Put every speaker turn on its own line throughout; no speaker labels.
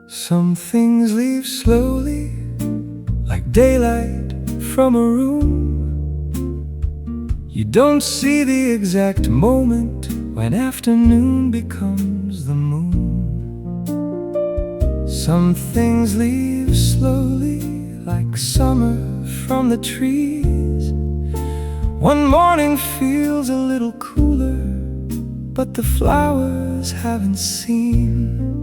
Some things leave slowly, like daylight from a room. You don't see the exact moment when afternoon becomes the moon. Some things leave slowly, like summer from the trees. One morning feels a little cooler, but the flowers haven't seen.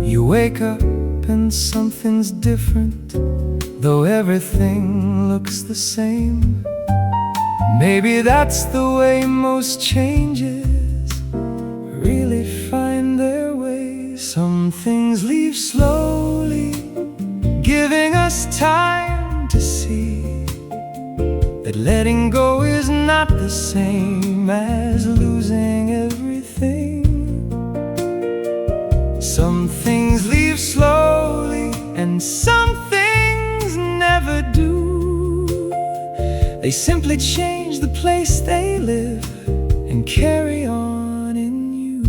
You wake up and something's different, though everything looks the same. Maybe that's the way most changes really find their way. Some things leave slowly, giving us time to see that letting go is not the same as losing everything. Some things leave slowly, and some things never do. They simply change the place they live and carry on in you.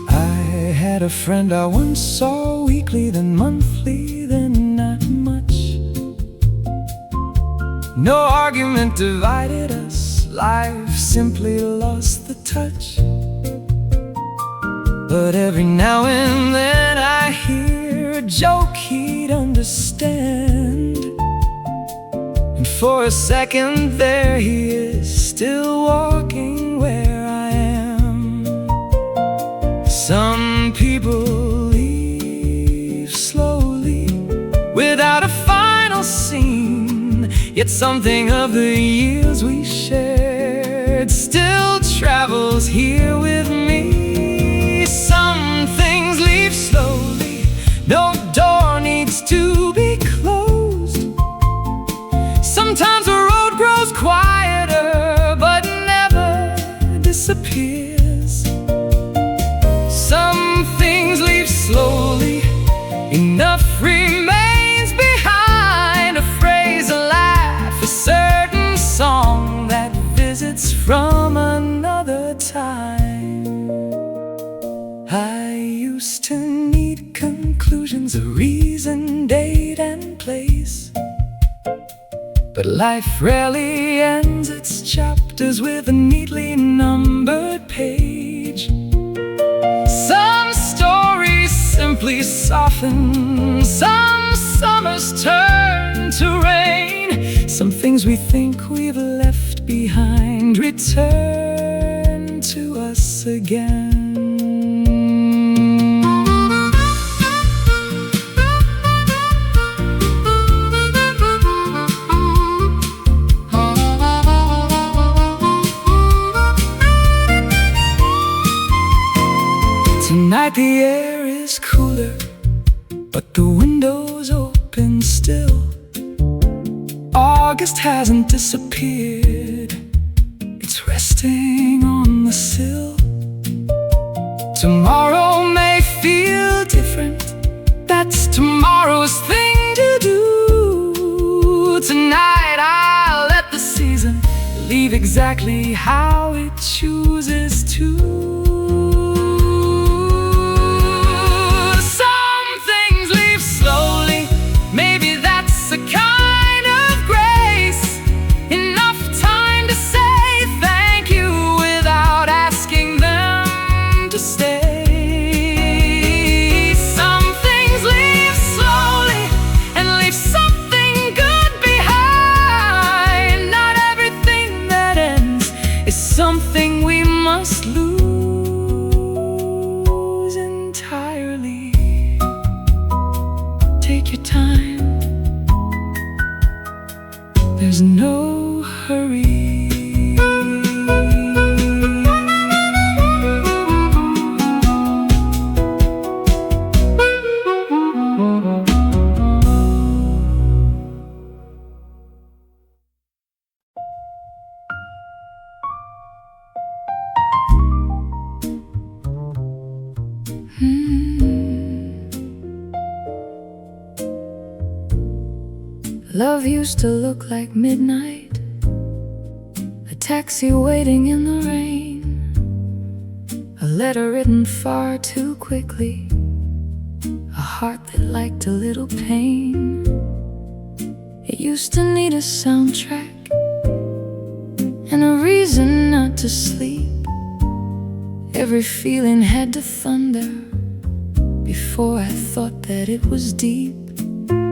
I had a friend I once saw weekly, then monthly, then not much. No argument divided us, life simply lost the touch. But every now and then I hear a joke he'd understand, and for a second there he is, still walking where I am. Some people leave slowly, without a final scene, yet something of the years we shared still travels here with me. Some things leave slowly, no door needs to be closed. Sometimes the road grows quieter, but never disappears. Some things leave slowly, enough remains behind, a phrase, a laugh, a certain song that visits from another time. I used to need conclusions, a reason, date and place, but life rarely ends its chapters with a neatly numbered page. Some stories simply soften, some summers turn to rain. Some things we think we've left behind return to us again. Tonight the air is cooler, but the window's open still. August hasn't disappeared, it's resting on the sill. Tomorrow may feel different, that's tomorrow's thing to do. Tonight I'll let the season leave exactly how it chooses to. Something we must lose entirely. Take your time, there's no hurry. Love used to look like midnight, a taxi waiting in the rain, a letter written far too quickly, a heart that liked a little pain. It used to need a soundtrack and a reason not to sleep. Every feeling had to thunder before I thought that it was deep.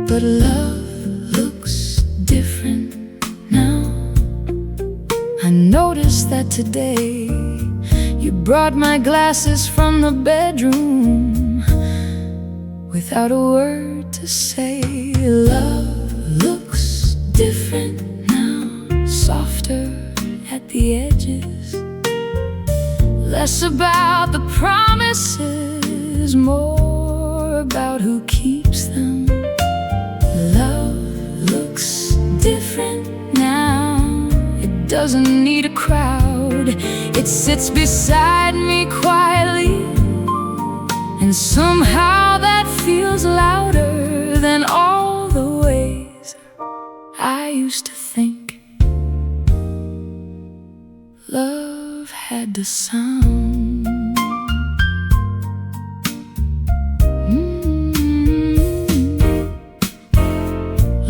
But love looks different now. I noticed that today you brought my glasses from the bedroom without a word to say. Love looks different now, softer at the edges, less about the promises, more about who keeps them. Love looks different now. It doesn't need a crowd. It sits beside me quietly, and somehow that feels louder than all the ways I used to think love had to sound.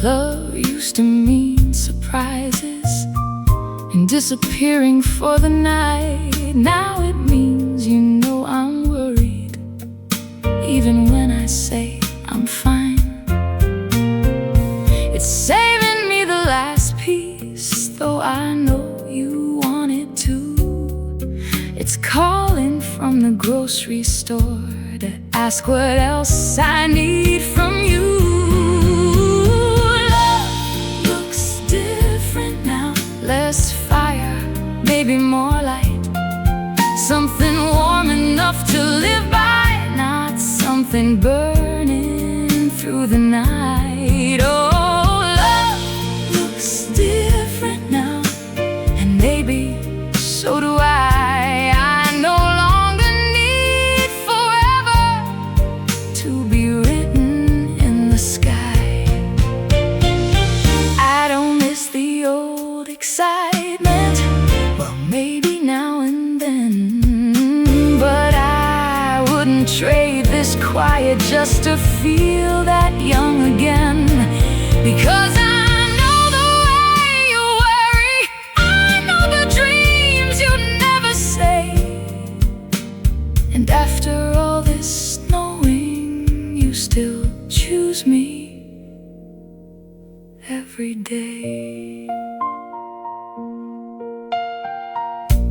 Love used to mean surprises and disappearing for the night. Now it means you know I'm worried, even when I say I'm fine. It's saving me the last piece, though I know you want it too. It's calling from the grocery store to ask what else I need from you. Less fire, maybe more light, something warm enough to live by, not something burning through the night. Oh, love looks different now, and maybe so do I. I no longer need forever to be written in the sky. I don't miss the old excitement, well, maybe now and then, but I wouldn't trade this quiet just to feel that young again. Because I know the way you worry, I know the dreams you never say, and after all this knowing, you still choose me every day.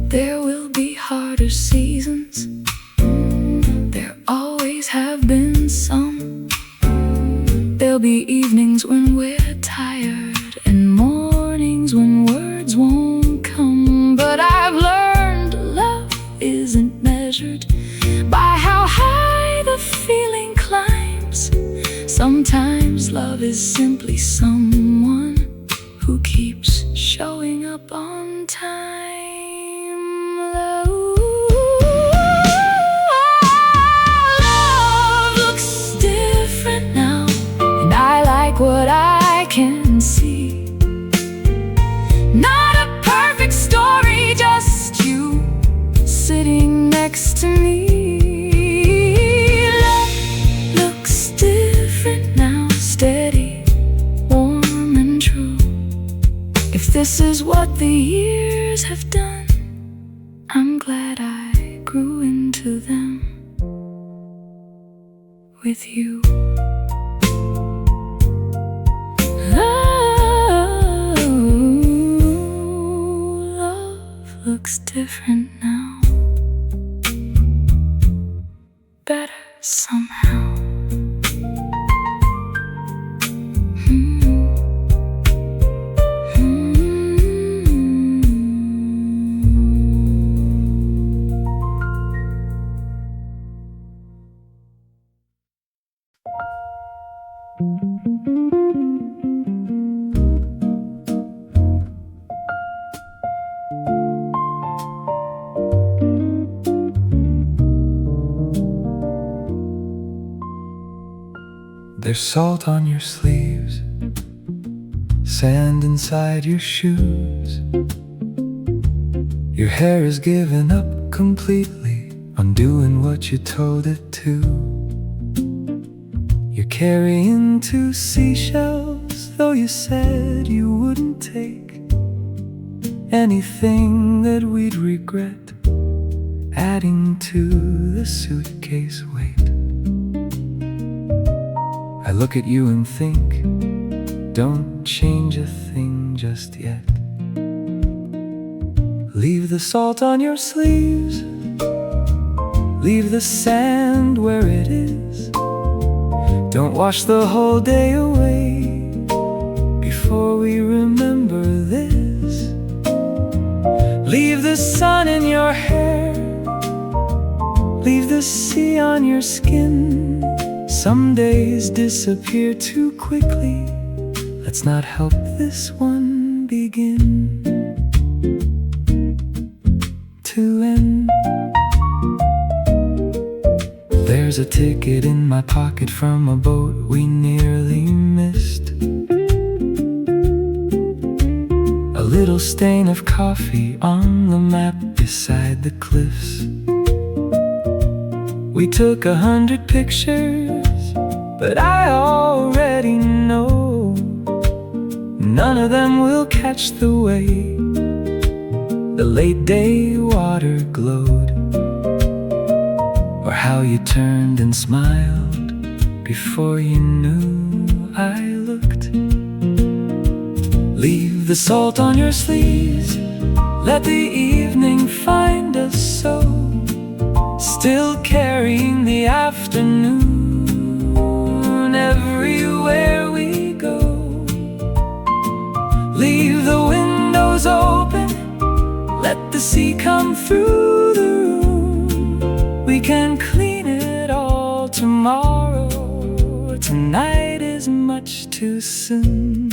There will be harder seasons, there always have been some. There'll be evenings when we're tired and mornings when words won't come. But I've learned love isn't measured by how high the feeling climbs. Sometimes love is simply someone who keeps showing up on time. What I can see, not a perfect story, just you sitting next to me. Love looks different now, steady, warm and true. If this is what the years have done, I'm glad I grew into them with you. Looks different now, better somehow.
There's salt on your sleeves, sand inside your shoes. Your hair has given up completely on doing what you told it to. You're carrying 2 seashells, though you said you wouldn't take anything that we'd regret, adding to the suitcase weight. I look at you and think, don't change a thing just yet. Leave the salt on your sleeves, leave the sand where it is. Don't wash the whole day away before we remember this. Leave the sun in your hair, leave the sea on your skin. Some days disappear too quickly. Let's not help this one begin to end. There's a ticket in my pocket from a boat we nearly missed. A little stain of coffee on the map beside the cliffs. We took 100 pictures, but I already know none of them will catch the way the late day water glowed, or how you turned and smiled before you knew I looked. Leave the salt on your sleeves, let the evening find us so, still carrying the afternoon everywhere we go. Leave the windows open, let the sea come through the room. We can clean it all tomorrow. Tonight is much too soon.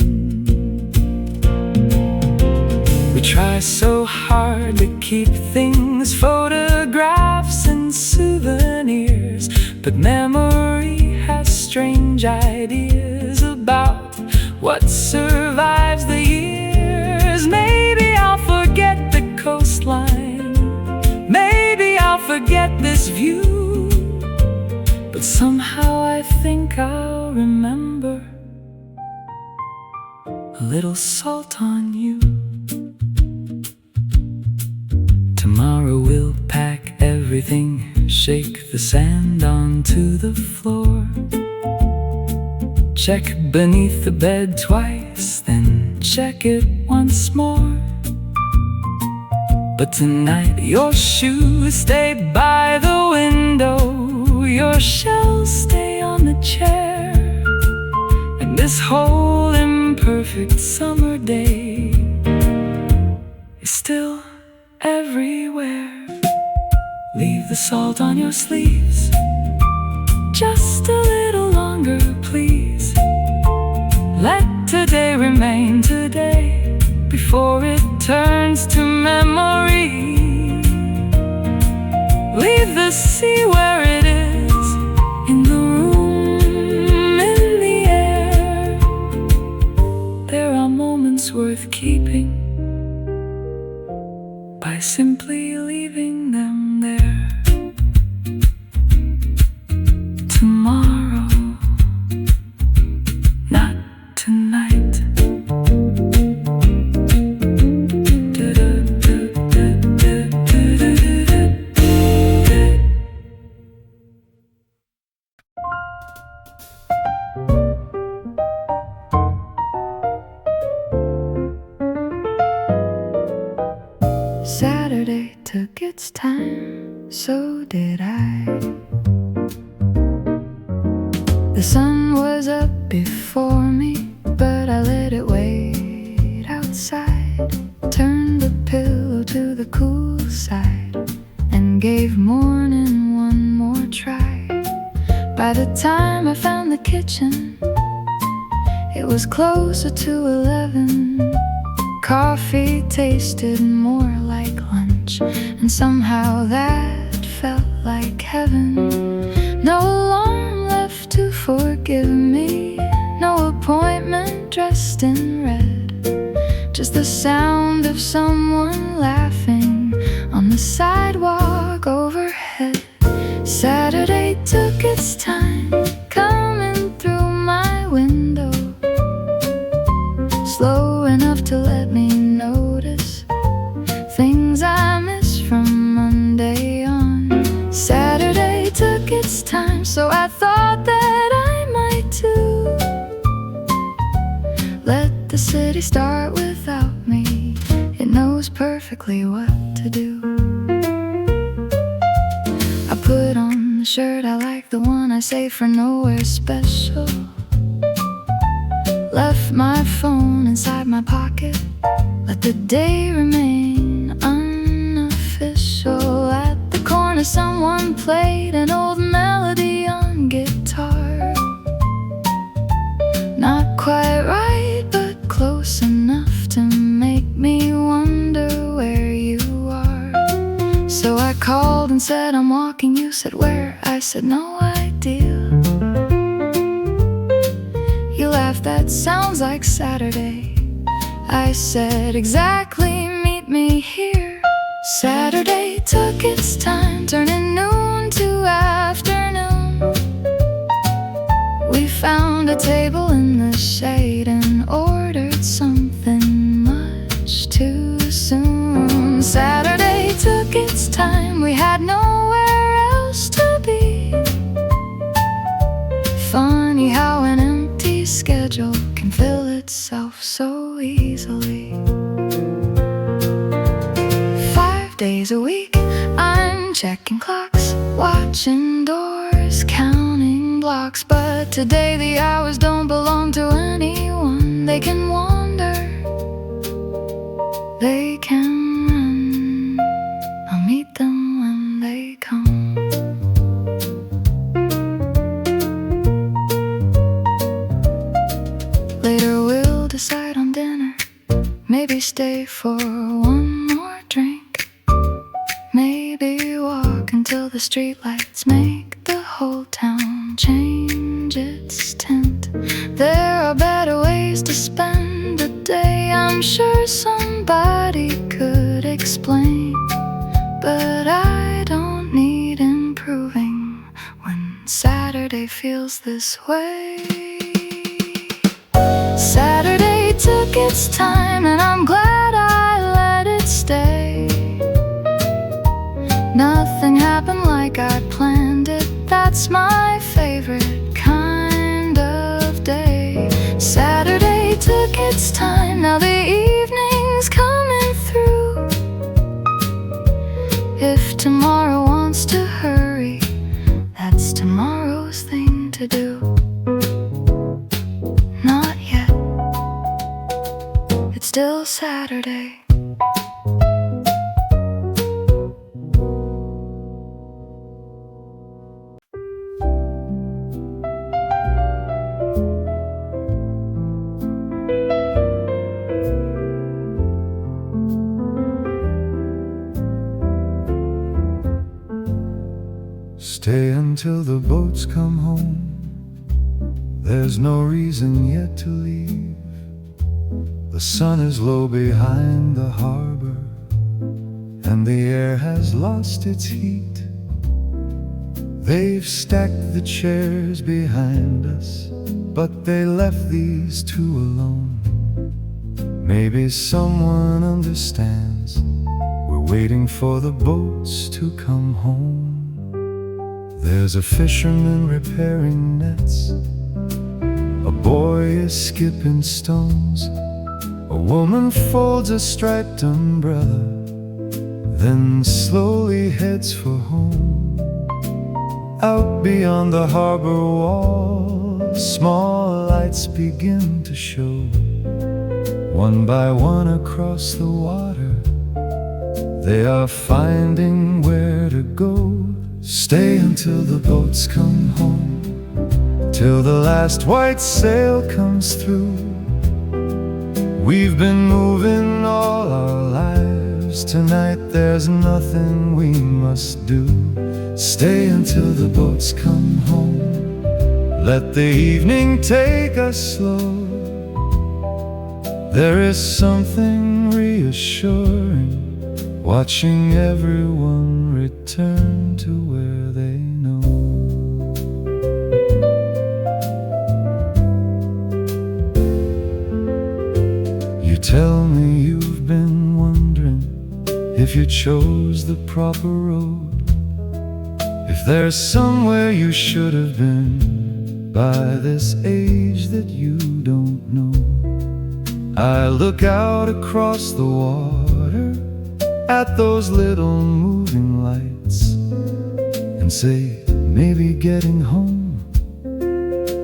We try so hard to keep things, photographs and souvenirs, but memory has strange ideas about what survives the years. Maybe I'll forget the coastline, maybe I'll forget this view, but somehow I think I'll remember a little salt on you. Tomorrow we'll pack everything, shake the sand onto the floor, check beneath the bed twice, then check it once more. But tonight your shoes stay by the window, your shells stay on the chair, and this whole imperfect summer day is still everywhere. Leave the salt on your sleeves, just a little longer please. Let today remain today before it turns to memory. Leave the sea where it is, in the room, in the air. There are moments worth keeping by simply leaving them there. Tomorrow, not tonight.
Saturday took its time, so did I. The sun was up before me, but I let it wait outside. Turned the pillow to the cool side and gave morning one more try. By the time I found the kitchen, it was closer to 11. Coffee tasted more like lunch, and somehow that felt like heaven. No alarm left to forgive me, no appointment dressed in red, just the sound of someone laughing the sidewalk overhead. Saturday took its time coming through my window, slow enough to let me notice things I miss from Monday on. Saturday took its time, so I thought that I might too. Let the city start without me, it knows perfectly what to do. I put on the shirt I like, the one I save for nowhere special. Left my phone inside my pocket, let the day remain unofficial. At the corner someone played an old melody on guitar. Not quite right, but close enough to make me wonder where you are. So I called and said I'm walking, you said where? I said no idea. You laughed, that sounds like Saturday. I said exactly, meet me here. Saturday took its time, turning noon to afternoon. We found a table in the shade and ordered something much too soon. Saturday took its time, we had nowhere else to be. Funny how an empty schedule can fill itself so easily. 5 days a week, I'm checking clocks, watching doors, counting blocks. But today the hours don't belong to anyone. They can wander, they can run. I'll meet them when they come. Later we'll decide on dinner, maybe stay for one more drink, maybe walk until the streetlights make the whole town change its tint. There are better ways to spend a day, I'm sure somebody could explain, but I don't need improving when Saturday feels this way. Saturday took its time and I'm glad I let it stay. Nothing happened like I planned it, that's my favorite kind of day. Saturday took its time, now the evening's coming through. If tomorrow wants to hurry, that's tomorrow's thing to do. Not yet, it's still Saturday.
Stay until the boats come home. There's no reason yet to leave. The sun is low behind the harbor, and the air has lost its heat. They've stacked the chairs behind us, but they left these two alone. Maybe someone understands, we're waiting for the boats to come home. There's a fisherman repairing nets, a boy is skipping stones, a woman folds a striped umbrella, then slowly heads for home. Out beyond the harbor wall, small lights begin to show. One by one across the water, they are finding where to go. Stay until the boats come home, till the last white sail comes through. We've been moving all our lives, tonight there's nothing we must do. Stay until the boats come home, let the evening take us slow. There is something reassuring watching everyone return to where they know. You tell me you've been wondering if you chose the proper road, if there's somewhere you should have been by this age that you don't know. I look out across the water at those little moving lights and say, maybe getting home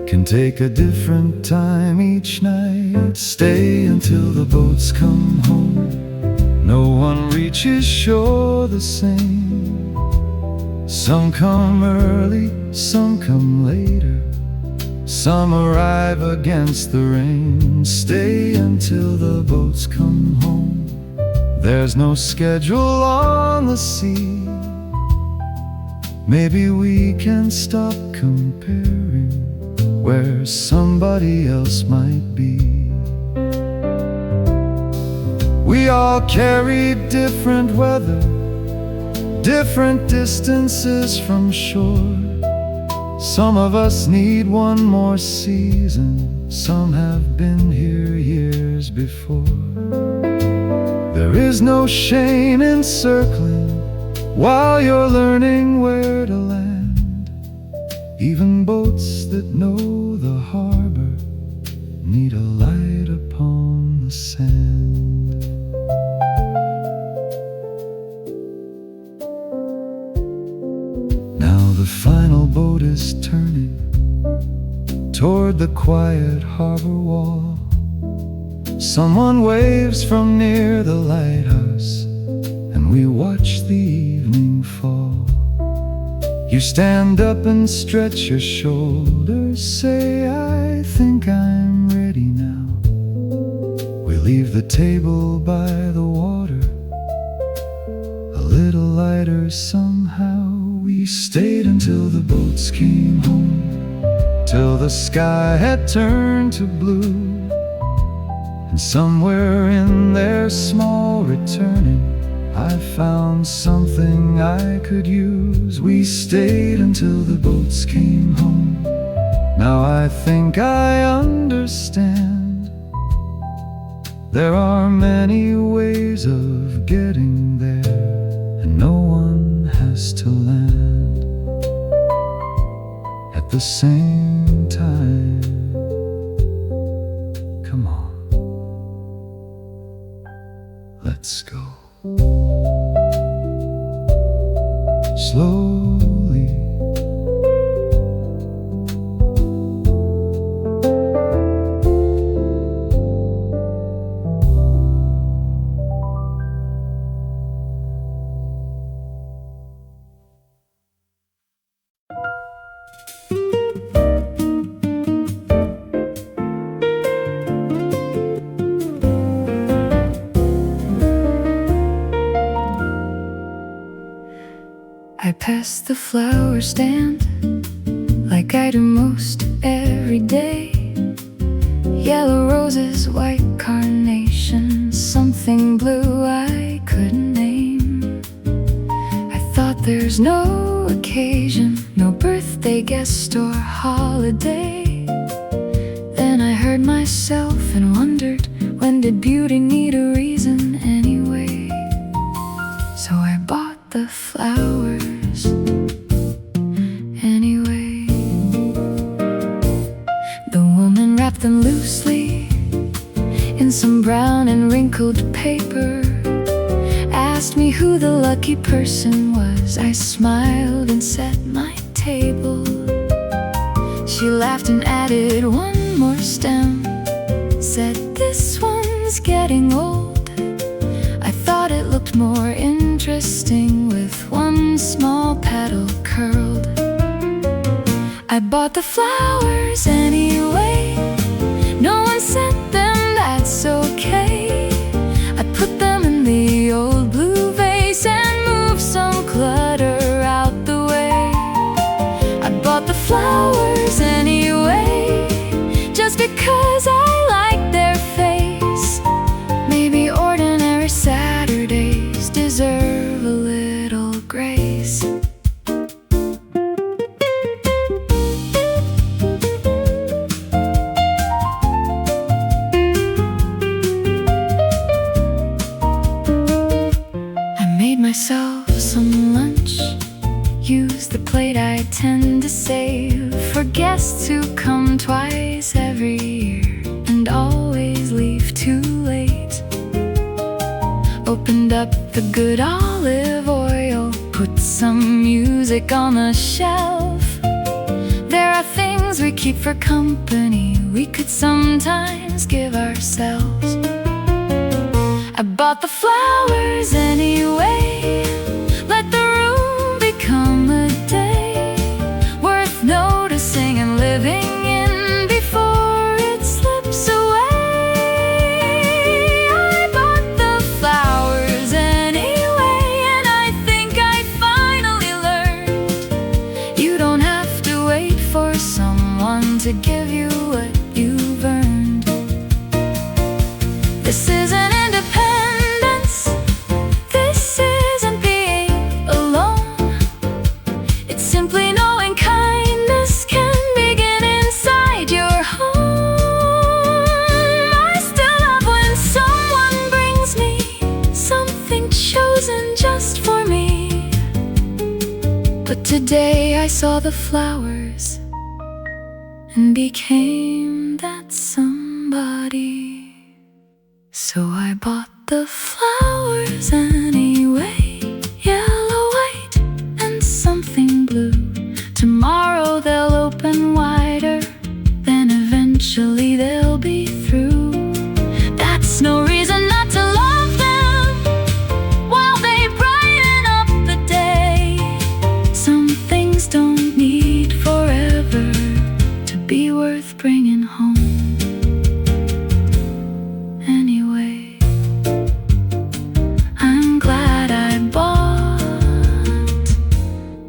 can take a different time each night. Stay until the boats come home. No one reaches shore the same. Some come early, some come later, some arrive against the rain. Stay until the boats come home. There's no schedule on the sea. Maybe we can stop comparing where somebody else might be. We all carry different weather, different distances from shore. Some of us need one more season, some have been here years before. There is no shame in circling while you're learning where to land. Even boats that know the harbor need a light upon the sand. Now the final boat is turning toward the quiet harbor wall. Someone waves from near the lighthouse, and we watch the evening fall. You stand up and stretch your shoulders, say, I think I'm ready now. We leave the table by the water, a little lighter somehow. We stayed until the boats came home, till the sky had turned to blue. And somewhere in their small returning, I found something I could use. We stayed until the boats came home. Now I think I understand. There are many ways of getting there, and no one has to land at the same time. Come on. Let's go. Slowly.
I pass the flower stand like I do most every day. Yellow roses, white carnations, something blue I couldn't name. I thought there's no occasion, no birthday, guest or holiday. Then I heard myself and wondered, when did beauty need a reason anyway? So I bought the flowers anyway. The woman wrapped them loosely in some brown and wrinkled paper, asked me who the lucky person was. I smiled and set my table. She laughed and added one more stem, said, this one's getting old. I thought it looked more interesting with one small petal curled. I bought the flowers anyway. No one sent them, that's okay. I put them in the old blue vase and moved some clutter out the way. I bought the flowers anyway, just because I liked their face. Maybe ordinary Saturdays deserve myself some lunch. Use the plate I tend to save for guests who come twice every year and always leave too late. Opened up the good olive oil, put some music on the shelf. There are things we keep for company we could sometimes give ourselves. I bought the flowers anyway. Let the room become a day worth noticing and living in before it slips away. I bought the flowers anyway, and I think I finally learned you don't have to wait for someone to give you what you've earned. This isn't independence, this isn't being alone. It's simply knowing kindness can begin inside your home. I still love when someone brings me something chosen just for me. But today I saw the flowers and became that somebody. So I bought the flowers anyway, yellow, white, and something blue. Tomorrow they'll open wider, then eventually they'll be through. That's no reason not to love them while they brighten up the day. Some things don't need forever to be worth bringing home. Anyway, I'm glad I bought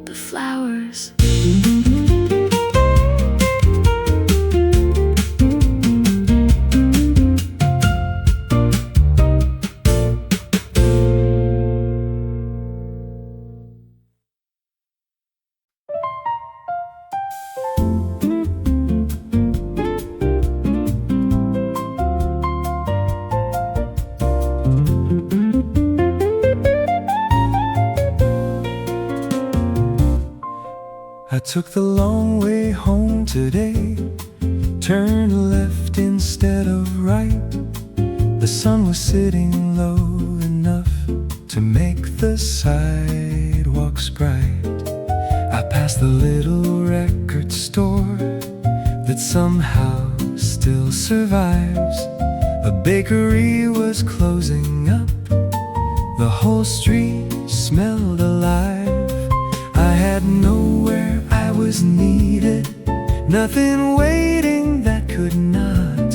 the flowers.
I took the long way home today, turned left instead of right. The sun was sitting low enough to make the sidewalks bright. I passed the little record store that somehow still survives. A bakery was closing up, the whole street smelled alive. I had nowhere I was needed, nothing waiting that could not.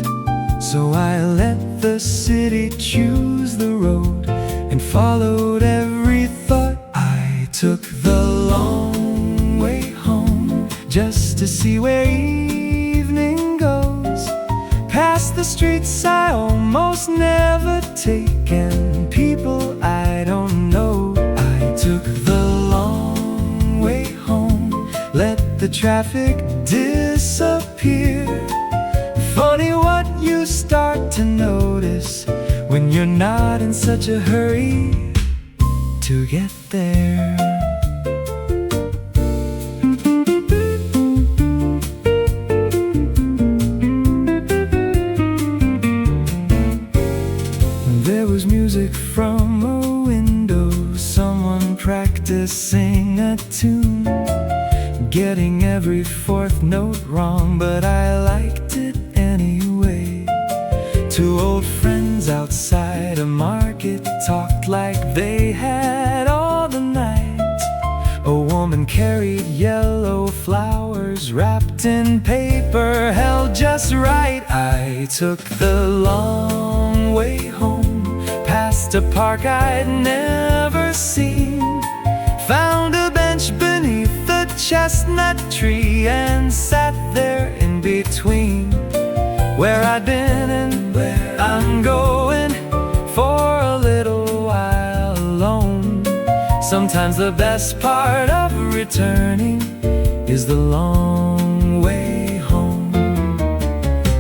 So I let the city choose the road and followed every thought. I took the long way home just to see where evening goes. Past the streets I almost never take and people I don't know. I took the long way home, let the traffic disappear. Funny what you start to notice when you're not in such a hurry to get there. There was music from a window, someone practicing a tune, getting every fourth note wrong, but I liked it anyway. Two old friends outside a market talked like they had all the night. A woman carried yellow flowers wrapped in paper, held just right. I took the long way home, past a park I'd never seen, found a bench beneath the chestnut tree and sat there in between where I'd been and where I'm going for a little while alone. Sometimes the best part of returning is the long way home.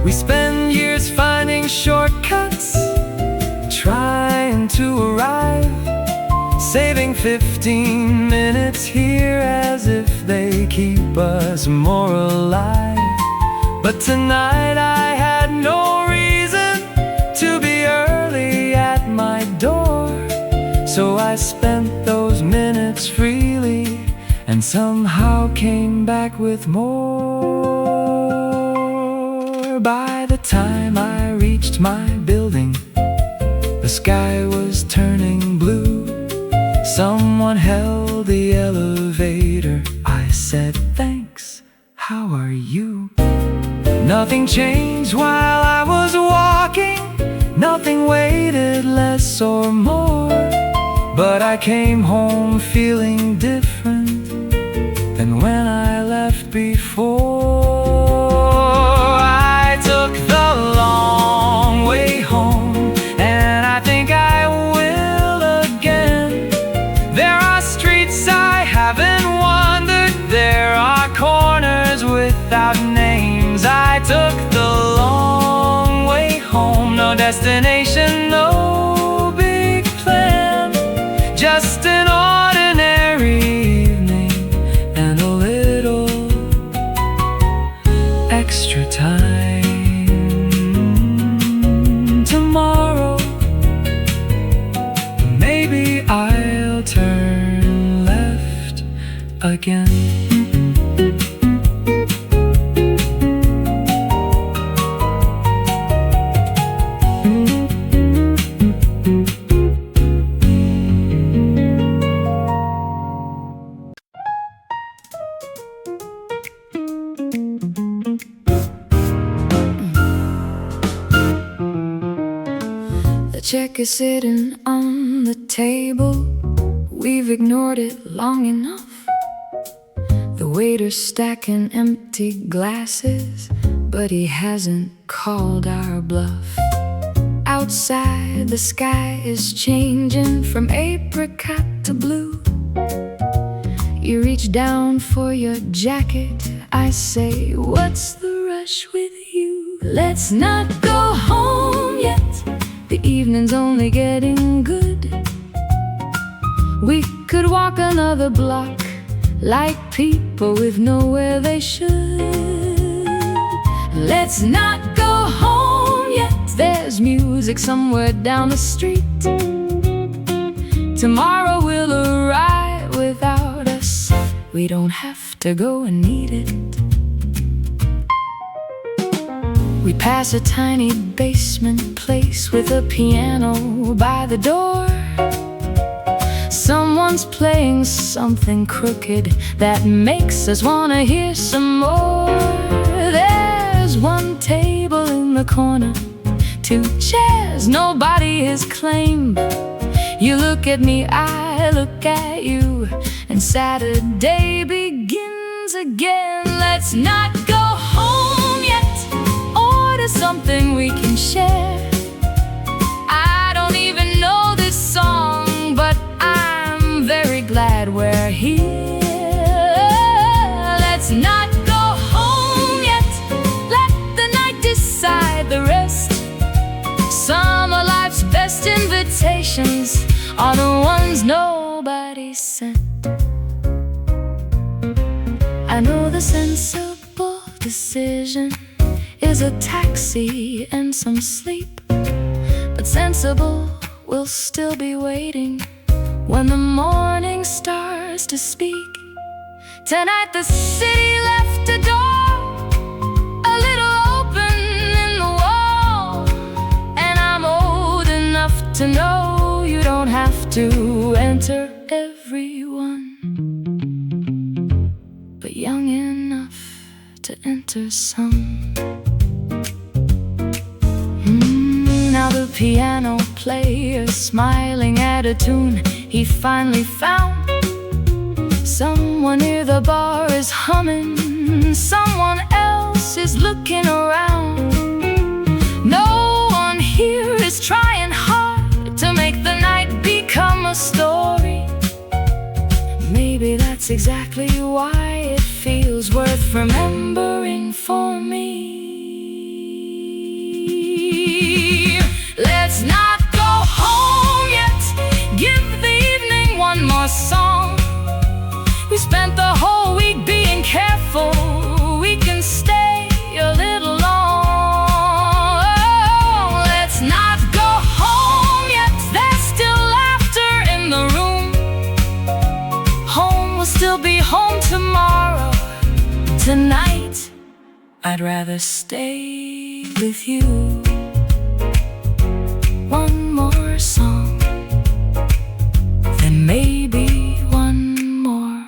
We spend years finding shortcuts, trying to arrive saving 15 minutes here as if they keep us more alive. But tonight I had no reason to be early at my door, so I spent those minutes freely and somehow came back with more. By the time I reached my building, the sky was turning blue. Someone held the elevator. I said, "Thanks, how are you?" Nothing changed while I was walking. Nothing waited less or more. But I came home feeling different than when I left before. I took the long way home, and I think I will again. There are streets I haven't wandered. There are corners without names. I took the long way home. No destination, no big plan, just an ordinary evening and a little extra time. Tomorrow, maybe I'll turn left again.
The check is sitting on the table. We've ignored it long enough. The waiter's stacking empty glasses, but he hasn't called our bluff. Outside, the sky is changing from apricot to blue. You reach down for your jacket. I say, "What's the rush with you? Let's not go home yet. The evening's only getting good. We could walk another block like people with nowhere they should. Let's not go home yet. There's music somewhere down the street. Tomorrow will arrive without us. We don't have to go and need it." We pass a tiny basement place with a piano by the door. Someone's playing something crooked that makes us wanna hear some more. There's one table in the corner, 2 chairs nobody has claimed. You look at me, I look at you, and Saturday begins again. Let's not go home yet. Order something we can share. I don't even know this song, but I'm very glad we're here. Let's not go home yet. Let the night decide the rest. Some of life's best invitations are the ones nobody sent. I know the sensible decision is a taxi and some sleep, but sensible will still be waiting when the morning starts to speak. Tonight the city left a door a little open in the wall, and I'm old enough to know you don't have to enter everyone, but young enough to enter some. Now the piano player smiling at a tune he finally found. Someone near the bar is humming, someone else is looking around. No one here is trying hard to make the night become a story. Maybe that's exactly why it feels worth remembering for me. Let's not go home yet. Give the evening more song. We spent the whole week being careful. We can stay a little long. Let's not go home yet. There's still laughter in the room. Home will still be home tomorrow. Tonight, I'd rather stay with you. One more song, then maybe one more.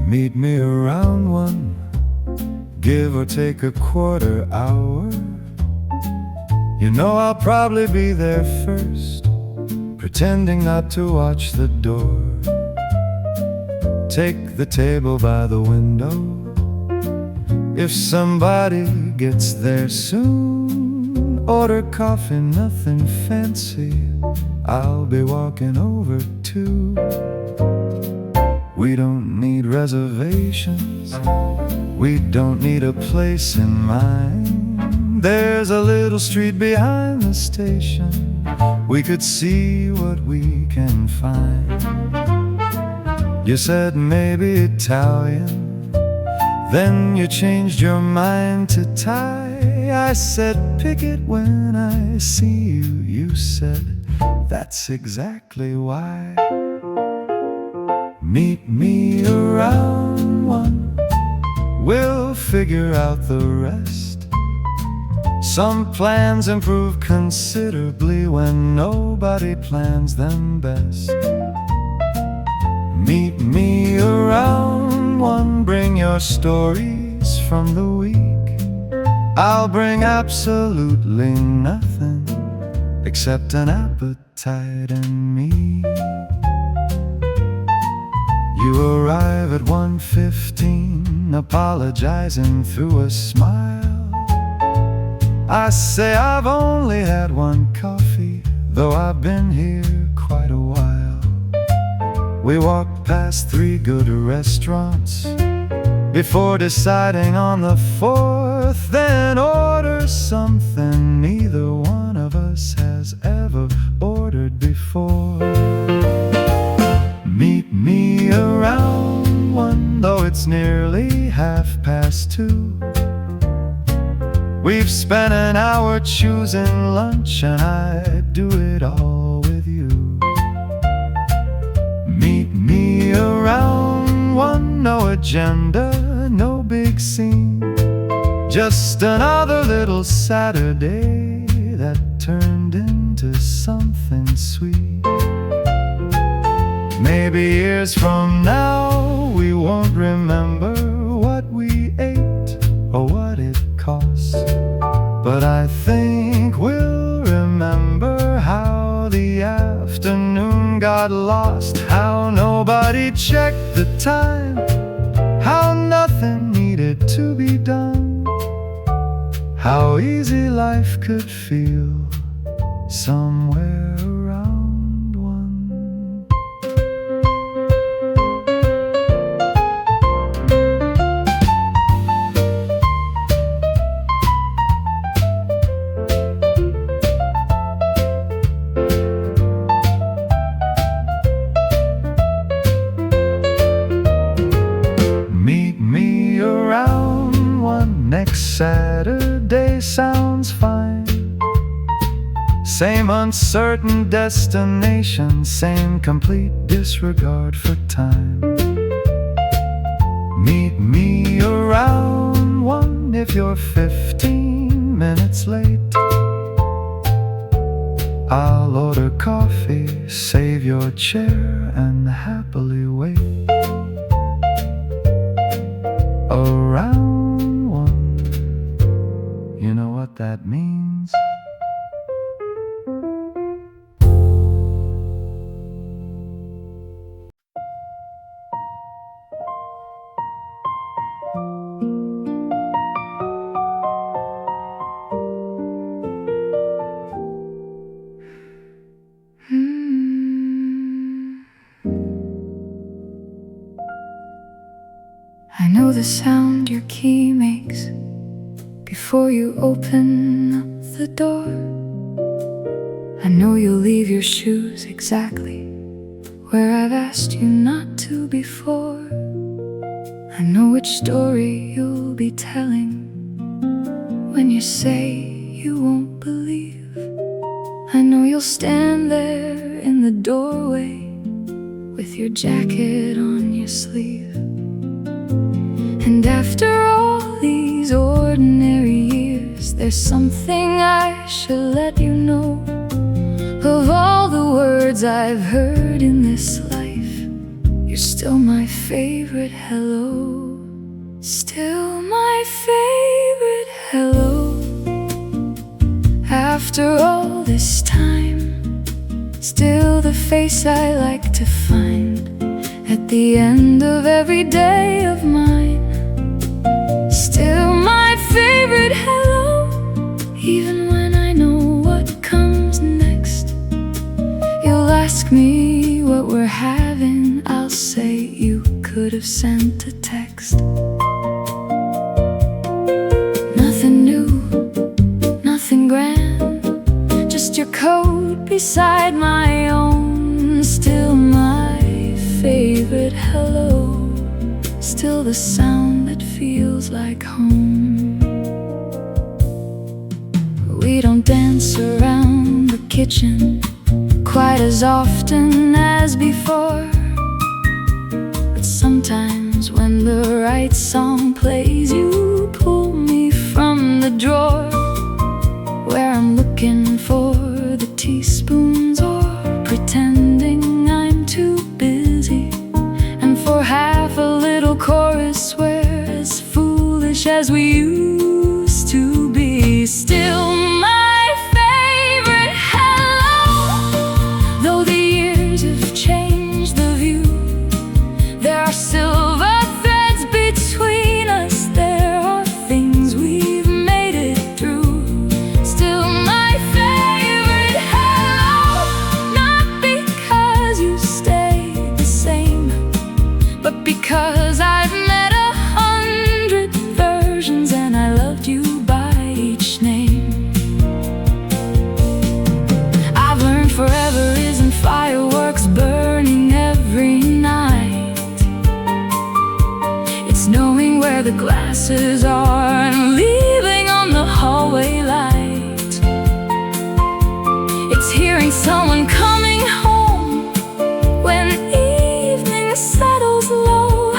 Meet me around 1, give or take a quarter hour. You know I'll probably be there first, pretending not to watch the door. Take the table by the window. If somebody gets there soon, order coffee, nothing fancy. I'll be walking over too. We don't need reservations, we don't need a place in mind. There's a little street behind the station, we could see what we can find. You said maybe Italian, then you changed your mind to Thai. I said pick it when I see you. You said that's exactly why. Meet me around 1, we'll figure out the rest. Some plans improve considerably when nobody plans them best. Meet me around 1, bring your stories from the week. I'll bring absolutely nothing except an appetite and me. You arrive at 1:15, apologizing through a smile. I say I've only had 1 coffee, though I've been here quite a while. We walk past 3 good restaurants before deciding on the 4th, then order something neither one of us has ever ordered before. Meet me around 1, though it's nearly 2:30. We've spent an hour choosing lunch, and I'd do it all with you. Meet me around 1, no agenda, no big scene, just another little Saturday that turned into something sweet. Maybe years from now we won't remember what we ate or what it cost, but I think we'll remember how the afternoon got lost, how nobody checked the time, how nothing needed to be done, how easy life could feel somewhere around 1. Meet me around 1, next Saturday sounds fine. Same uncertain destination, same complete disregard for time. Meet me around 1 if you're 15 minutes late. I'll order coffee, save your chair, and happily wait. Around 1, you know what that means?
the sound your key makes before you open up the door. I know you'll leave your shoes exactly where I've asked you not to before. I know which story you'll be telling when you say you won't believe. I know you'll stand there in the doorway with your jacket on your sleeve. And after all these ordinary years, there's something I should let you know. Of all the words I've heard in this life, you're still my favorite hello. Still my favorite hello. After all this time, still the face I like to find at the end of every day of mine. Still my favorite hello. Even when I know what comes next, you'll ask me what we're having. I'll say you could have sent a text. Nothing new, nothing grand, just your coat beside my own. Still my favorite hello. Still the sound that feels like home. We don't dance around the kitchen quite as often as before, but sometimes when the right song plays, you pull me from the drawer where I'm looking for the teaspoons or pretending I'm too busy, and for half a little chorus we're as foolish as we used to be. Still my favorite hello. Though the years have changed the view, there are silver threads between us. There are things we've made it through. Still my favorite hello. Not because you stayed the same, but because I've met 100 versions and I loved you by each name. I've learned forever isn't fireworks burning every night. It's knowing where the glasses are and leaving on the hallway light. It's hearing someone coming home when evening settles low,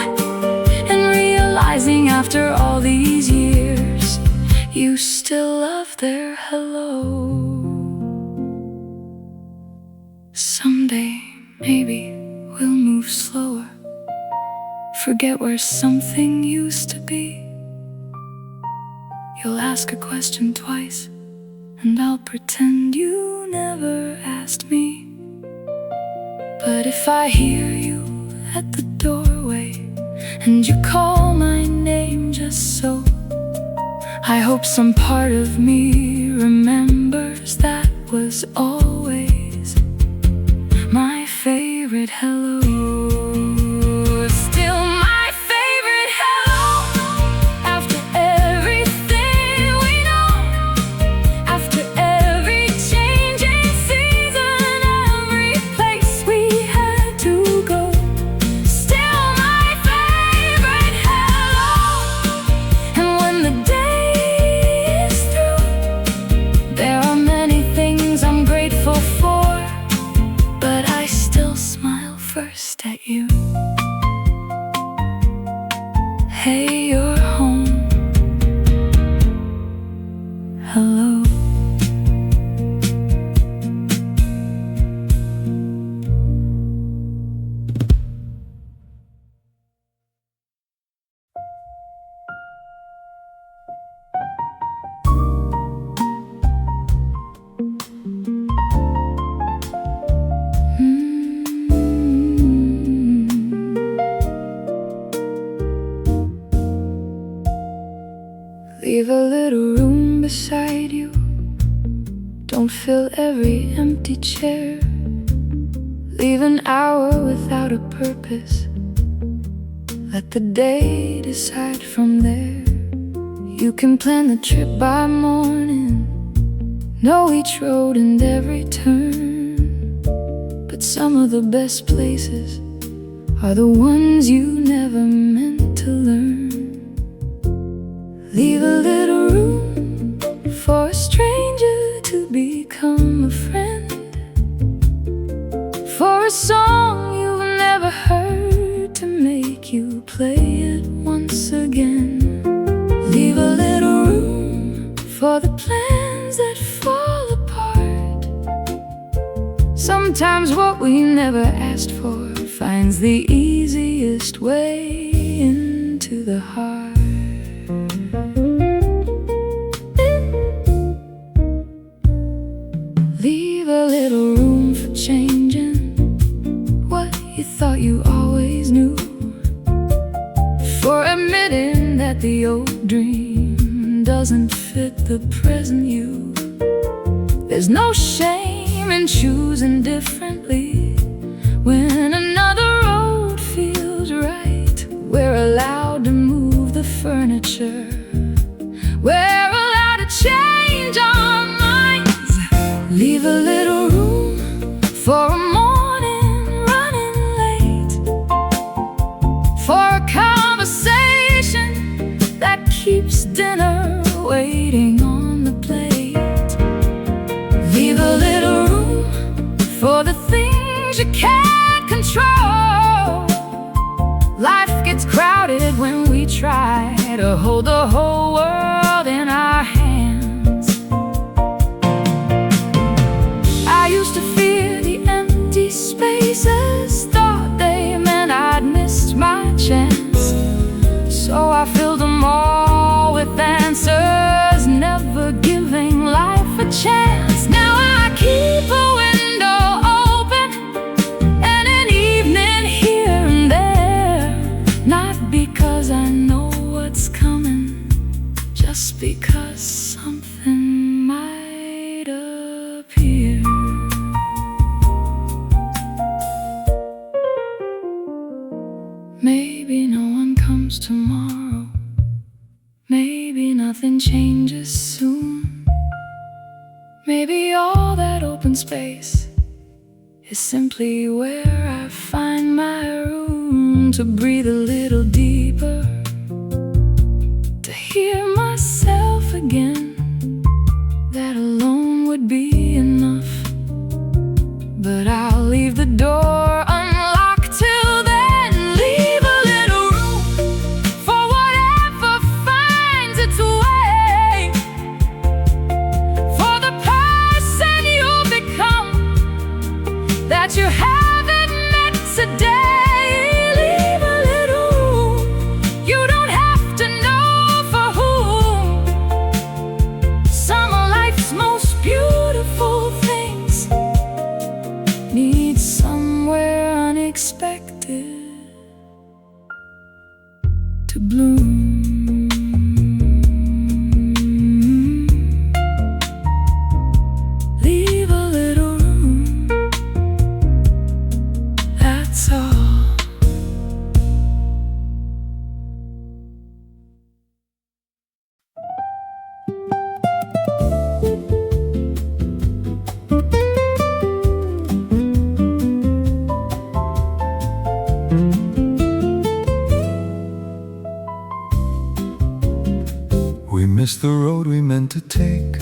and realizing after all these years you still love their hello. Someday, maybe we'll move slower, forget where something used to be. You'll ask a question twice, and I'll pretend you never asked me. But if I hear you at the doorway and you call my name just so, I hope some part of me remembers that was always my favorite hello. Still my favorite hello. After everything we know, after every changing season, every place we had to go, still my favorite hello. And when the day is through, there are many things I'm grateful for, but I still smile first at you. Hey, you're home. Hello. Leave a little room beside you. Don't fill every empty chair. Leave an hour without a purpose. Let the day decide from there. You can plan the trip by morning, know each road and every turn. But some of the best places are the ones you never meant to learn. Leave a little room for a stranger to become a friend, for a song you've never heard to make you play it once again. Leave a little room for the plans that fall apart. Sometimes what we never asked for finds the easiest way into the heart. Leave a little room for changing what you thought you always knew, for admitting that the old dream doesn't fit the present you. There's no shame in choosing differently when another road feels right. We're allowed to move the furniture, we're allowed to change our minds. Leave a little room for a morning running late, for a conversation that keeps dinner waiting on the plate. Leave a little room for the things you can't control. Life gets crowded when we try to hold the whole world in our hands. I used to fear the empty spaces, thought they meant I'd missed my chance. So I filled them all with answers, never giving life a chance. Now I keep a window open and an evening here and there, not because I know what's coming, just because something might appear. Maybe no one comes tomorrow, maybe nothing changes soon. Maybe all that open space is simply where I find my room to breathe a little deeper, to hear myself again. That alone would be enough, but I'll leave the door unlocked till then. Leave a little room for whatever finds its way, for the person you'll become that you haven't met today. Leave a little room, you don't have to know for whom. Some of life's most beautiful things need somewhere unexpected to bloom. Leave a little room, that's all.
We missed the road we meant to take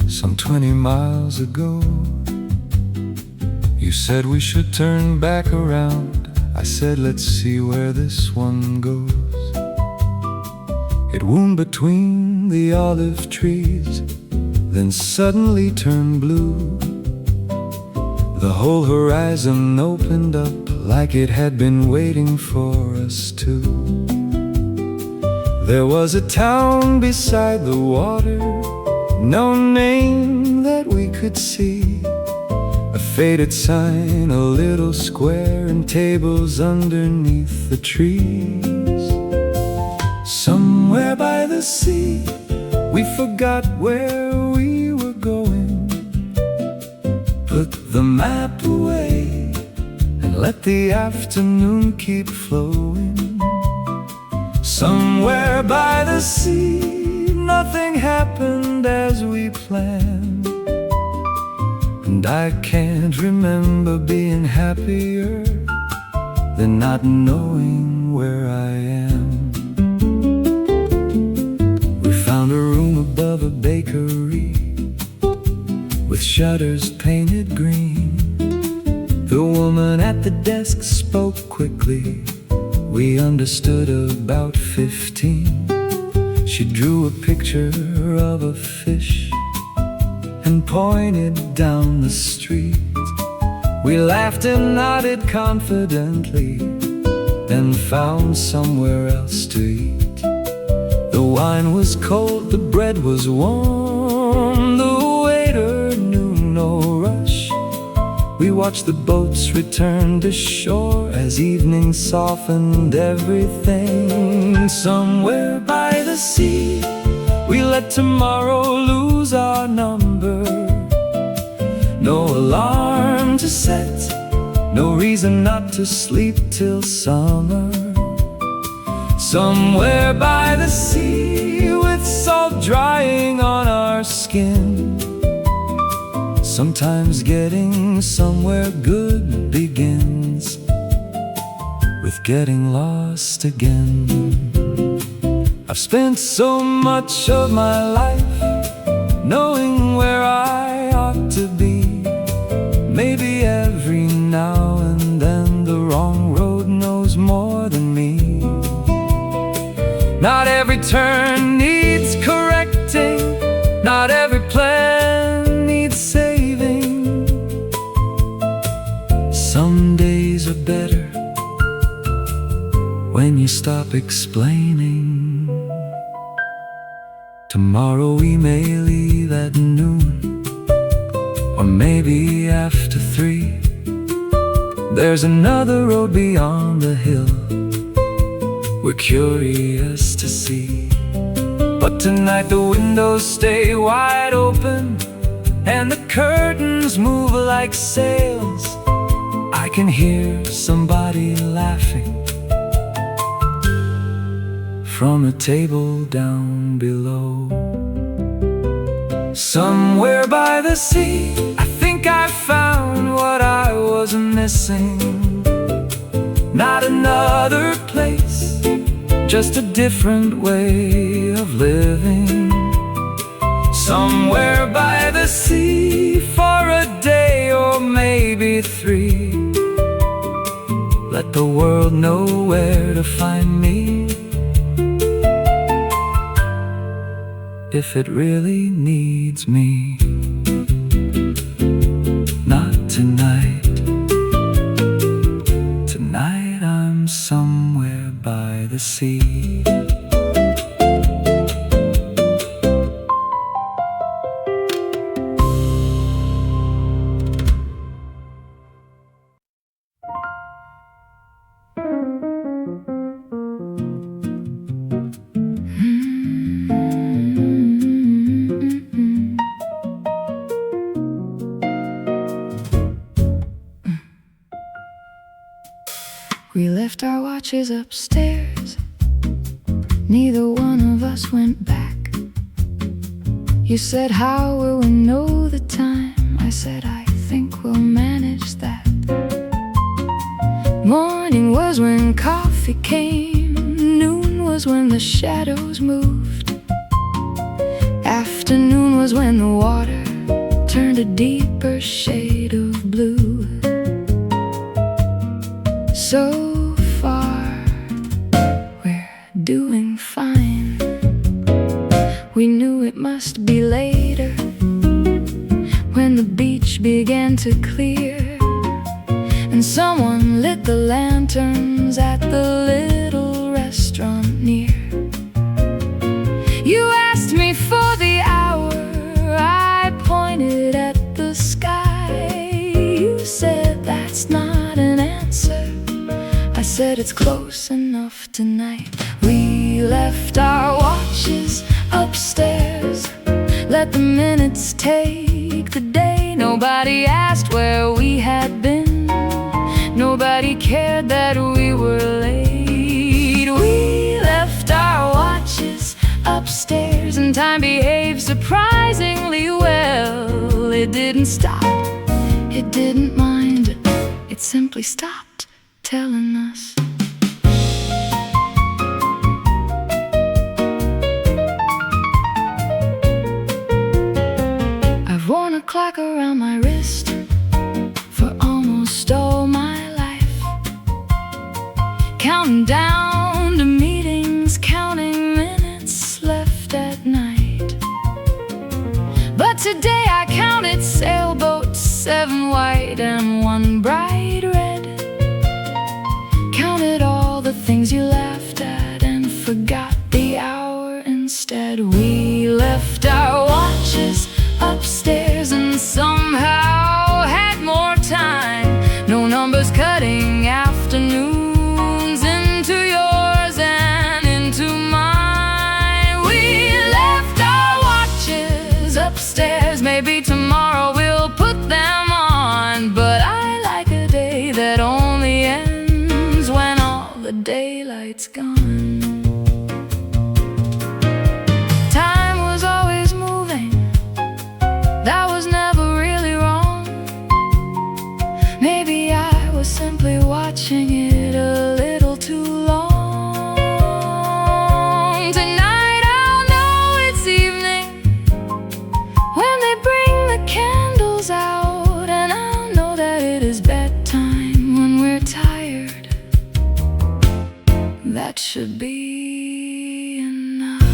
some 20 miles ago. You said we should turn back around. I said let's see where this one goes. It wound between the olive trees, then suddenly turned blue. The whole horizon opened up like it had been waiting for us to. There was a town beside the water, no name that we could see. A faded sign, a little square, and tables underneath the trees. Somewhere by the sea, we forgot where we were going. Put the map away and let the afternoon keep flowing. Somewhere by the sea, nothing happened as we planned, and I can't remember being happier than not knowing where I am. We found a room above a bakery with shutters painted green. The woman at the desk spoke quickly. We understood about 15. She drew a picture of a fish and pointed down the street. We laughed and nodded confidently, then found somewhere else to eat. The wine was cold, the bread was warm, the waiter knew no rush. We watched the boats return to shore as evening softened everything. Somewhere by the sea, we let tomorrow lose our number. No alarm to set, no reason not to sleep till summer. Somewhere by the sea, with salt drying on our skin. Sometimes getting somewhere good begins with getting lost again. I've spent so much of my life knowing where I ought to be. Maybe every now and then the wrong road knows more than me. Not every turn needs correcting, not every plan needs saving. Some days are better when you stop explaining. Tomorrow we may leave at noon, or maybe after 3. There's another road beyond the hill we're curious to see. But tonight the windows stay wide open and the curtains move like sails. I can hear somebody laughing from a table down below. Somewhere by the sea, I think I found what I was missing. Not another place, just a different way of living. Somewhere by the sea, for a day or maybe 3. Let the world know where to find me, if it really needs me. Not tonight. Tonight I'm somewhere by the sea.
We left our watches upstairs. Neither one of us went back. You said, how will we know the time? I said, I think we'll manage that. Morning was when coffee came. Noon was when the shadows moved. Afternoon was when the water turned a deeper shade of blue. So far, we're doing fine. We knew it must be later when the beach began to clear and someone lit the lanterns at the little restaurant near. You asked me for the hour, I pointed at the sky. You said that's not an answer. I said it's close enough tonight. We left our watches upstairs, let the minutes take the day. Nobody asked where we had been, nobody upstairs, and time behaved surprisingly well. It didn't stop, it didn't mind, it simply stopped telling us. I've worn a clock around my wrist for almost all my life, counting down to meetings, counting minutes left at night. But today I counted sailboats, 7 white and 1 bright red. Counted all the things you laughed at and forgot the hour instead. We left our watches upstairs and somehow had more time. No numbers cutting afternoons into yours and into mine. We left our watches upstairs. Maybe tomorrow we'll put them on, but I like a day that only ends when all the daylight's gone. Time was always moving, that was never really wrong. Maybe I was simply watching it a little too long. Tonight I'll know it's evening when they bring the candles out, and I'll know that it is bedtime when we're tired. That should be enough.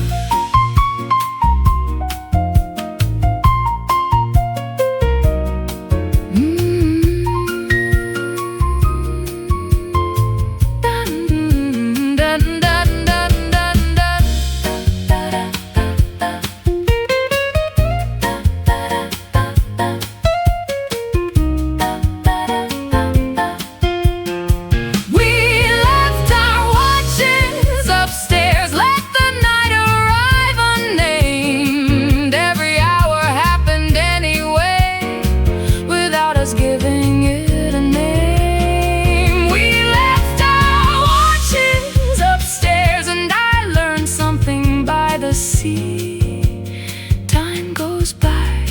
Time goes by,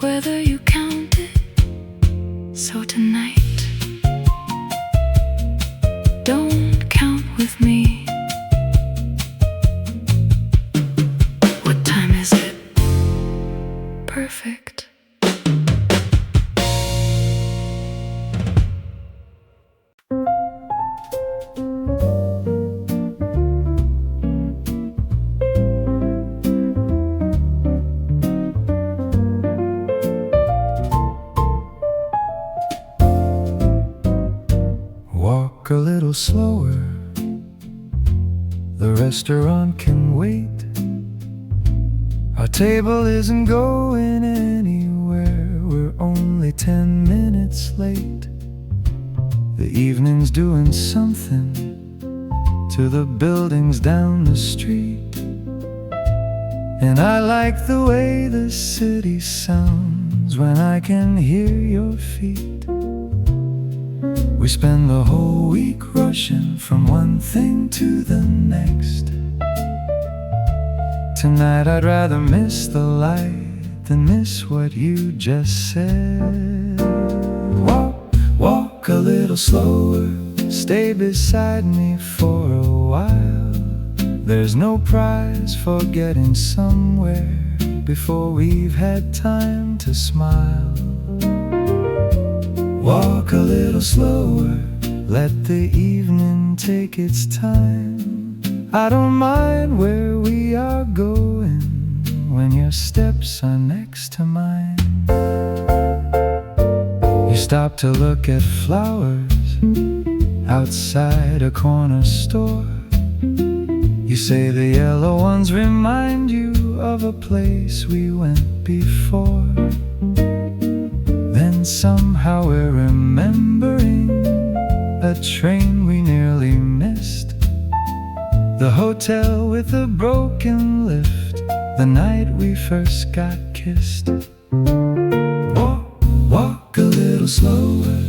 whether you count it. So tonight, don't count with me. What time is it? Perfect.
A little slower, the restaurant can wait. Our table isn't going anywhere, we're only 10 minutes late. The evening's doing something to the buildings down the street, and I like the way the city sounds when I can hear your feet. We spend the whole week rushing from one thing to the next. Tonight I'd rather miss the light than miss what you just said. Walk a little slower, stay beside me for a while. There's no prize for getting somewhere before we've had time to smile. Walk a little slower, let the evening take its time. I don't mind where we are going when your steps are next to mine. You stop to look at flowers outside a corner store. You say the yellow ones remind you of a place we went before. Then somehow we're remembering a train we nearly missed, the hotel with the broken lift, the night we first got kissed. Walk a little slower,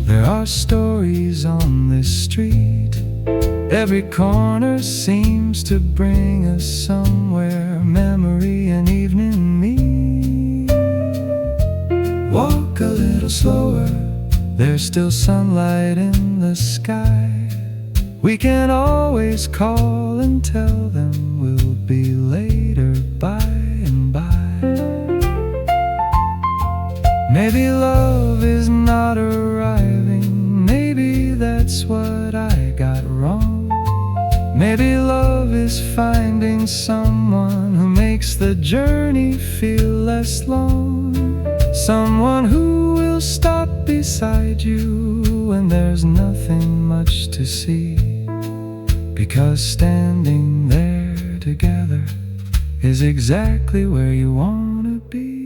there are stories on this street. Every corner seems to bring us somewhere. Memory and evening meet. Walk a little slower. There's still sunlight in the sky. We can always call and tell them we'll be later by and by. Maybe love is not arriving. Maybe that's what I got wrong. Maybe love is finding someone who makes the journey feel less long. Someone who will stop beside you when there's nothing much to see. Because standing there together is exactly where you want to be.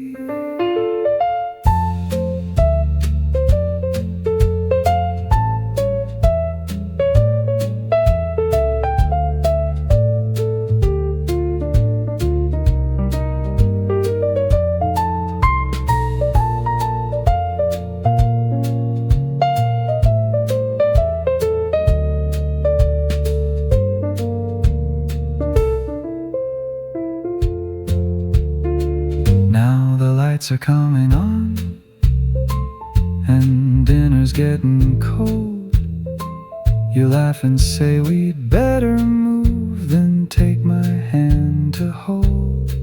Are coming on, and dinner's getting cold. You laugh and say we'd better move, then take my hand to hold.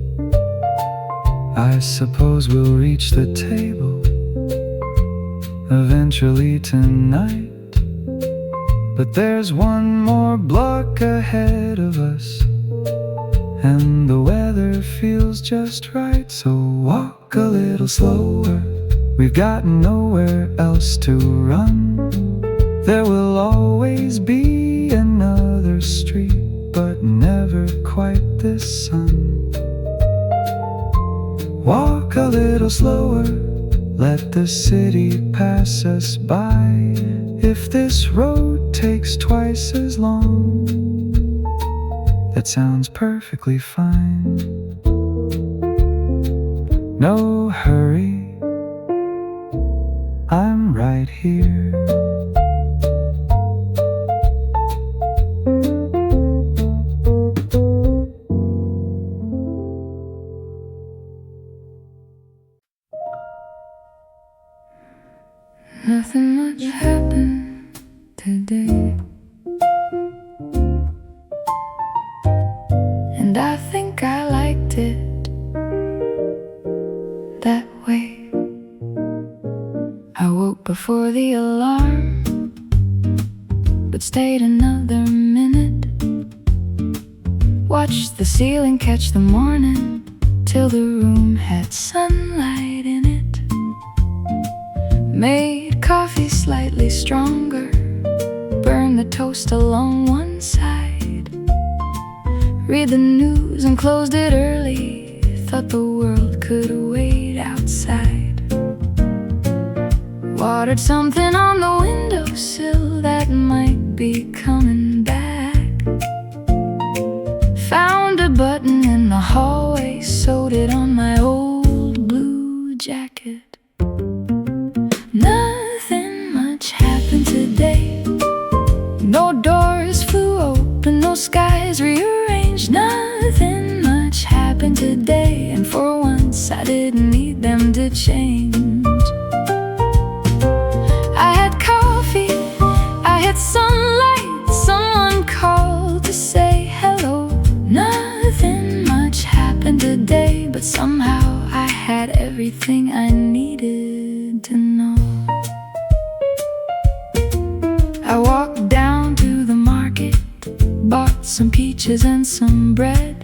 I suppose we'll reach the table eventually tonight, but there's one more block ahead of us, and the weather feels just right. So walk a little slower. We've got nowhere else to run. There will always be another street, but never quite this sun. Walk a little slower. Let the city pass us by. If this road takes twice as long, that sounds perfectly fine. No hurry, I'm right here.
Nothing much happened today, and I think I liked it that way. I woke before the alarm, but stayed another minute. Watched the ceiling catch the morning till the room had sunlight in it. Made coffee slightly stronger, burned the toast along one side. Read the news and closed it early, thought the world could wait outside. Watered something on the windowsill that might be coming back. Found a button in the hallway, sewed it on my old blue jacket. Nothing much happened today. No doors flew open, no skies rearranged. Nothing much happened today, and for once I didn't need them to change. I had coffee, I had sunlight, someone called to say hello. Nothing much happened today, but somehow I had everything I needed to know. I walked down to the market, bought some peaches and some bread.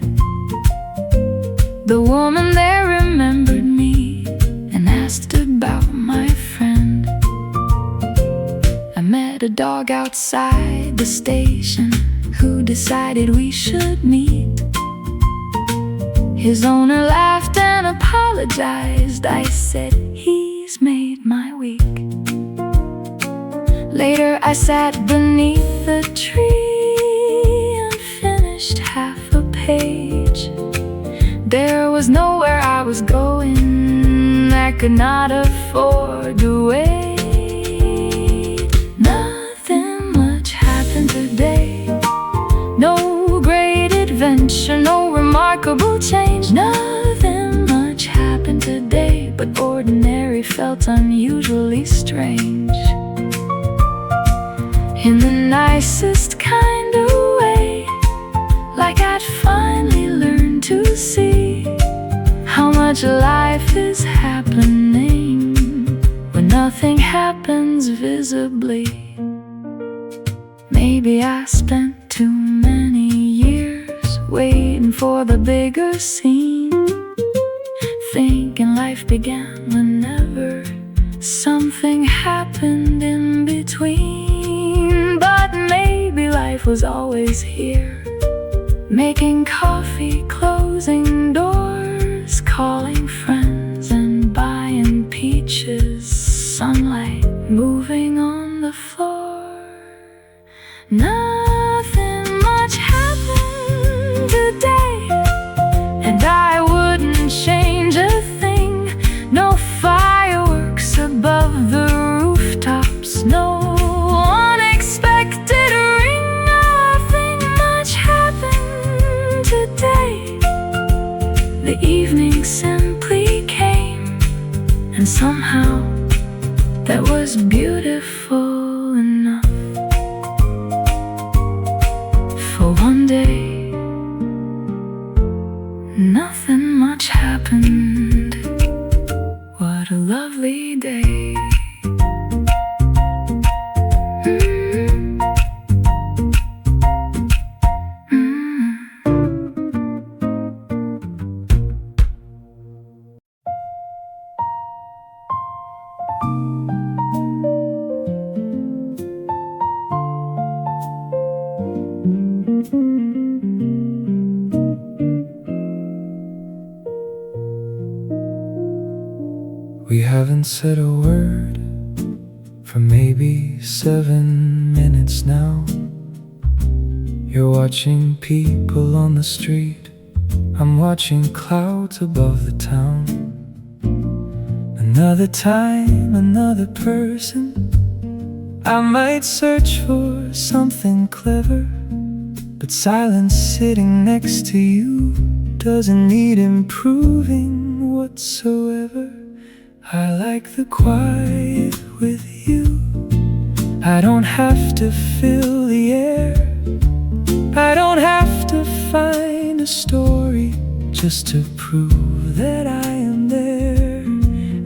The woman there remembered me and asked about my friend. I met a dog outside the station who decided we should meet. His owner laughed and apologized. I said, he's made my week. Later I sat beneath a tree and finished half a page. There was nowhere I was going, I could not afford to wait. Nothing much happened today. remarkable change. Nothing much happened today, but ordinary felt unusually strange. In the nicest kind of way, like I'd finally learned to see how much life is happening when nothing happens visibly. Maybe I spent too many years waiting for the bigger scene, thinking life began whenever something happened in between. But maybe life was always here, making coffee, closing doors, calling friends and buying peaches, sunlight moving on the floor. Nothing much happened today, and I wouldn't change a thing. No fireworks above the rooftops, no unexpected ring. Nothing much happened today. The evening simply came, and somehow that was beautiful enough for one day. Nothing much happened. What a lovely day.
We haven't said a word for maybe 7 minutes now. You're watching people on the street, I'm watching clouds above the town. Another time, another person, I might search for something clever, but silence sitting next to you doesn't need improving whatsoever. I like the quiet with you. I don't have to fill the air, I don't have to find a story just to prove that I am there.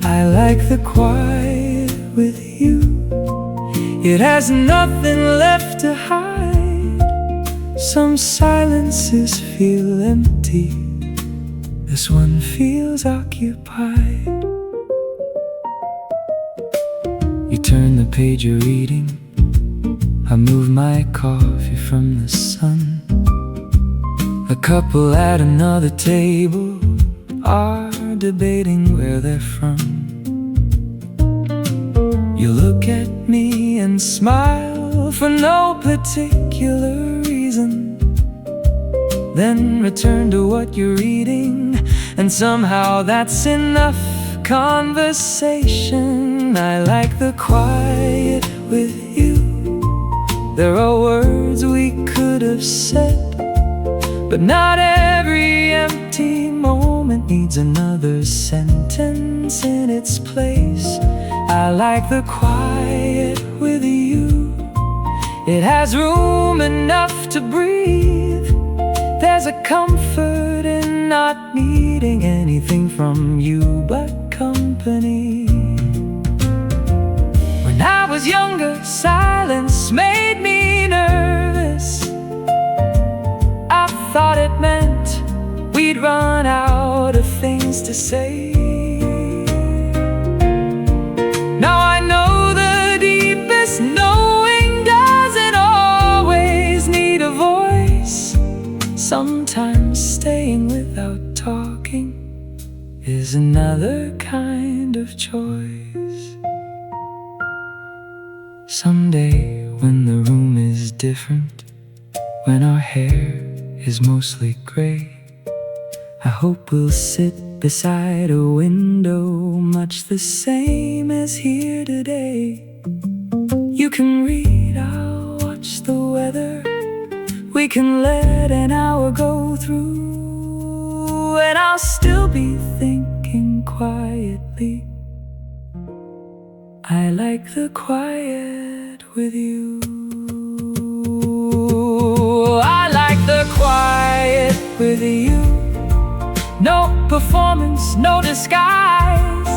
I like the quiet with you. It has nothing left to hide. Some silences feel empty, this one feels occupied. You turn the page you're reading, I move my coffee from the sun. A couple at another table are debating where they're from. You look at me and smile for no particular reason, then return to what you're reading, and somehow that's enough conversation. I like the quiet with you. There are words we could have said, but not every empty moment needs another sentence in its place. I like the quiet with you. It has room enough to breathe. There's a comfort in not needing anything from you but company. When I was younger, silence made me nervous. I thought it meant we'd run out of things to say. Now I know the deepest knowing doesn't always need a voice. Sometimes staying without talking is another kind of choice. Someday when the room is different, when our hair is mostly gray, I hope we'll sit beside a window much the same as here today. You can read, I'll watch the weather. We can let an hour go through and I'll still be thinking quietly. I like the quiet with you. I like the quiet with you. No performance, no disguise.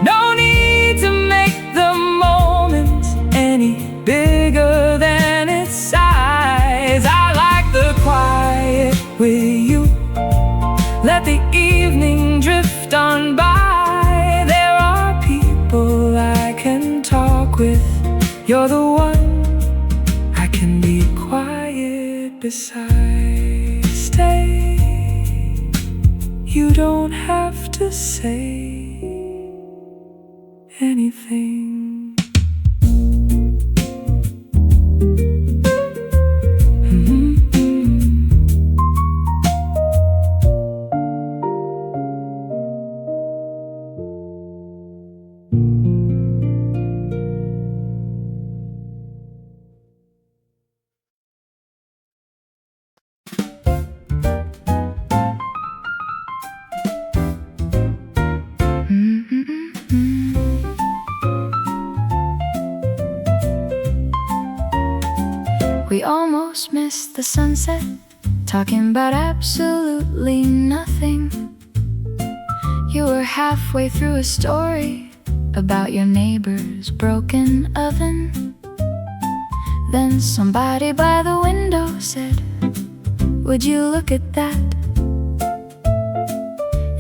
No need to make the moment any bigger than its size. I like the quiet with you. Let the evening drift on by. There are people I can talk with. You're the one I can be quiet beside. Stay. You don't have to say anything.
We almost missed the sunset, talking about absolutely nothing. You were halfway through a story about your neighbor's broken oven. Then somebody by the window said, "Would you look at that?"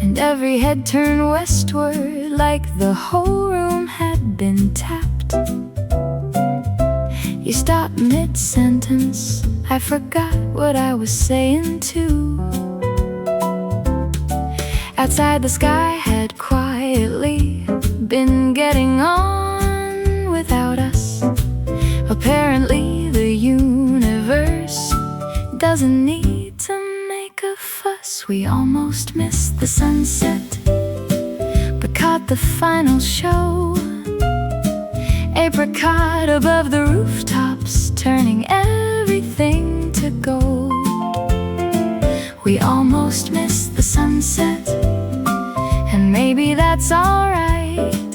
And every head turned westward like the whole room had been tapped. You stopped mid-sentence, I forgot what I was saying too. Outside the sky had quietly been getting on without us. Apparently the universe doesn't need to make a fuss. We almost missed the sunset, but caught the final show. Apricot above the rooftops, turning everything to gold. We almost missed the sunset, and maybe that's alright.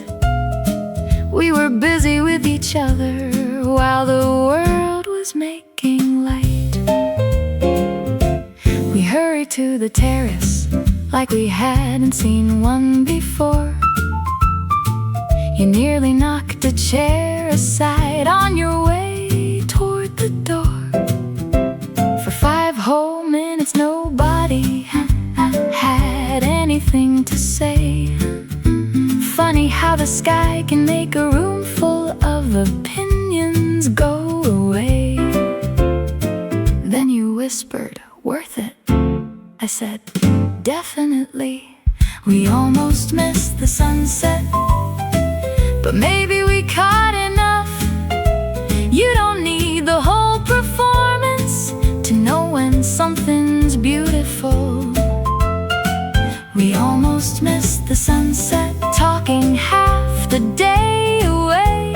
We were busy with each other while the world was making light. We hurried to the terrace like we hadn't seen one before. You nearly knocked a chair aside on your way toward the door. For 5 whole minutes nobody had anything to say. Funny how the sky can make a room full of opinions go away. Then you whispered, "Worth it?" I said, "Definitely." We almost missed the sunset, but maybe we caught enough. You don't need the whole performance to know when something's beautiful. We almost missed the sunset, talking half the day away.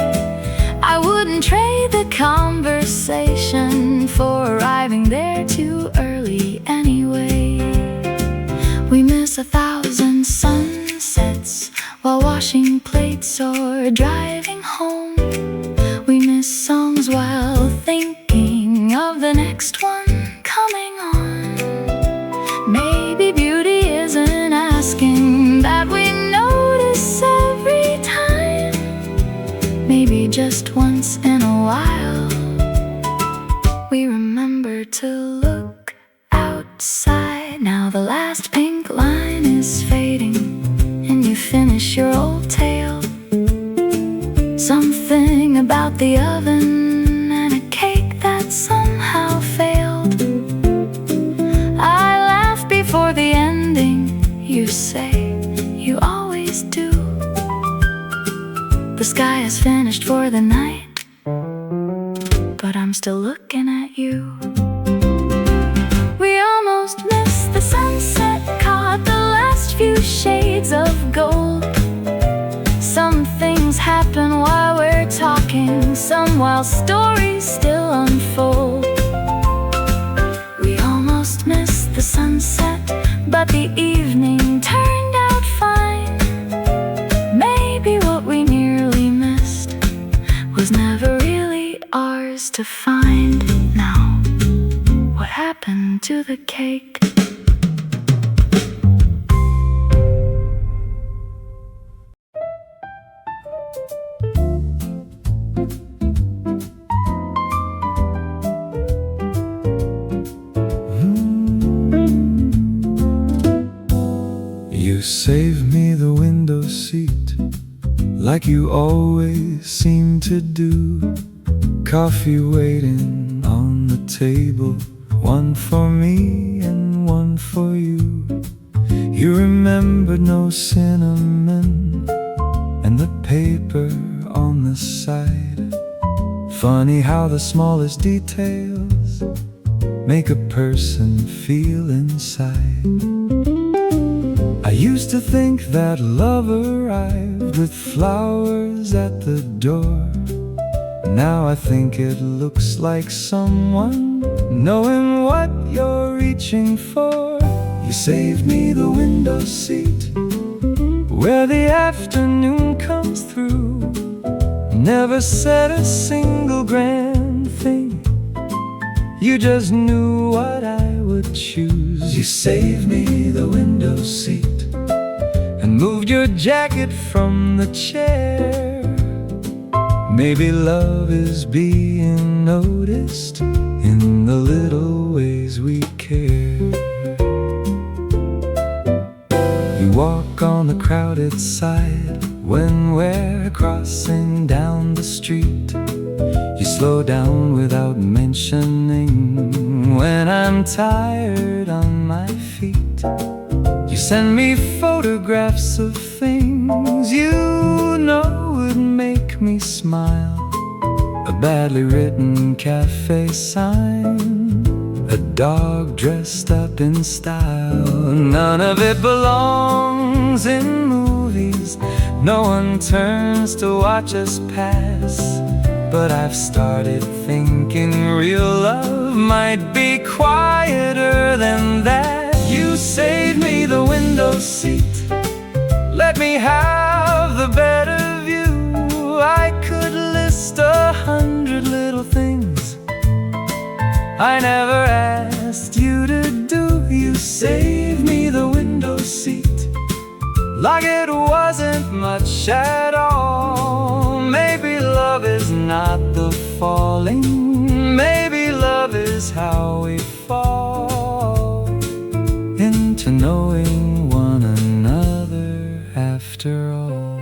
I wouldn't trade the conversation for arriving there too early anyway. We miss 1,000 sunsets while washing plates or driving home. We miss songs while thinking of the next one coming on. Maybe beauty isn't asking that we notice every time. Maybe just once in a while we remember to look outside. Now the last pink line is fading, and you finish your old tale. Something about the oven and a cake that somehow failed. I laugh before the ending, you say, you always do. The sky has finished for the night, but I'm still looking at you. We almost missed the sunset, caught the last few shades of gold. Some things happen while we're talking, some while stories still unfold. We almost missed the sunset, but the the evening turned out fine. Maybe what we nearly missed was never really ours to find. Now, what happened to the cake?
You saved me the window seat, like you always seem to do. Coffee waiting on the table, one for me and one for you. You remembered no cinnamon and the paper on the side. Funny how the smallest details make a person feel inside. I used to think that love arrived with flowers at the door. Now I think it looks like someone knowing what you're reaching for. You saved me the window seat where the afternoon comes through. Never said a single grand thing, you just knew what I would choose. You saved me the window seat and moved your jacket from the chair. Maybe love is being noticed in the little ways we care. You walk on the crowded side when we're crossing down the street. You slow down without mentioning when I'm tired on my feet. You send me photographs of things you know would make me smile. A badly written cafe sign, a dog dressed up in style. None of it belongs in movies, no one turns to watch us pass. But I've started thinking real love might be quieter than that. You saved me the window seat, let me have the better view. I could list 100 little things I never asked you to do. You saved me the window seat like it wasn't much at all. Maybe love is not the falling, maybe love is how we fall into knowing one another after all.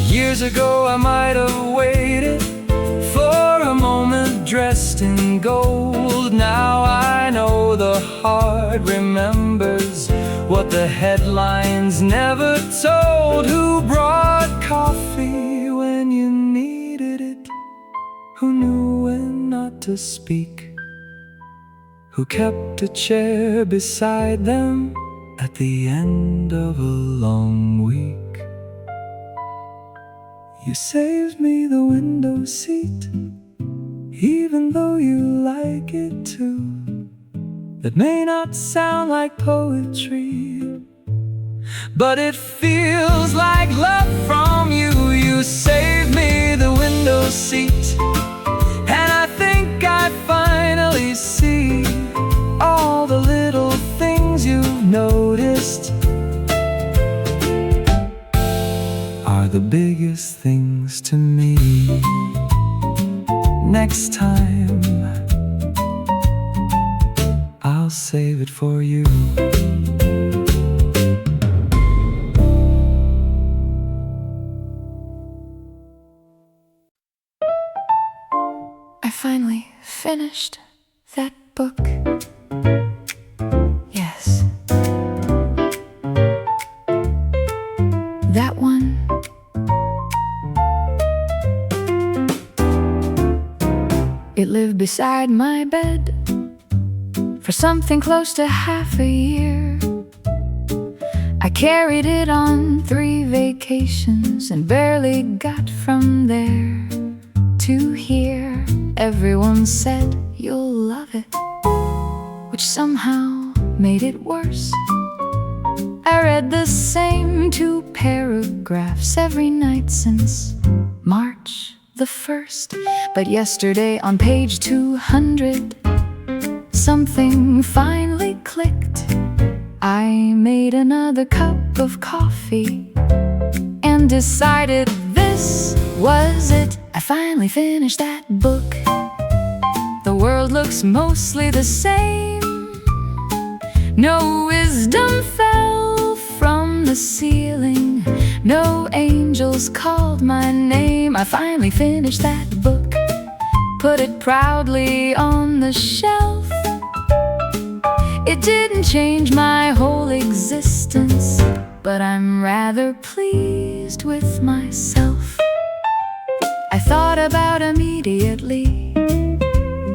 Years ago I might have waited for a moment dressed in gold. Now I know the heart remembers what the headlines never told. Who brought coffee when you needed it? Who knew when not to speak? Who kept a chair beside them at the end of a long week? You saved me the window seat, even though you like it too. That may not sound like poetry, but it feels like love from you. You saved me the window seat, and I think I finally see all the little things you've noticed are the biggest things to me. Next time I'll save it for you.
I finally finished that book. Yes, that one. It lived beside my bed for something close to half a year. I Carried it on 3 vacations and barely got from there to here. Everyone said you'll love it, which somehow made it worse. I read the same 2 paragraphs every night since March the 1st. But yesterday on page 200, something finally clicked. I made another cup of coffee and decided this was it. I finally finished that book. The world looks mostly the same. No wisdom fell from the ceiling. No angels called my name. I finally finished that book, put it proudly on the shelf. It didn't change my whole existence, but I'm rather pleased with myself. I thought about immediately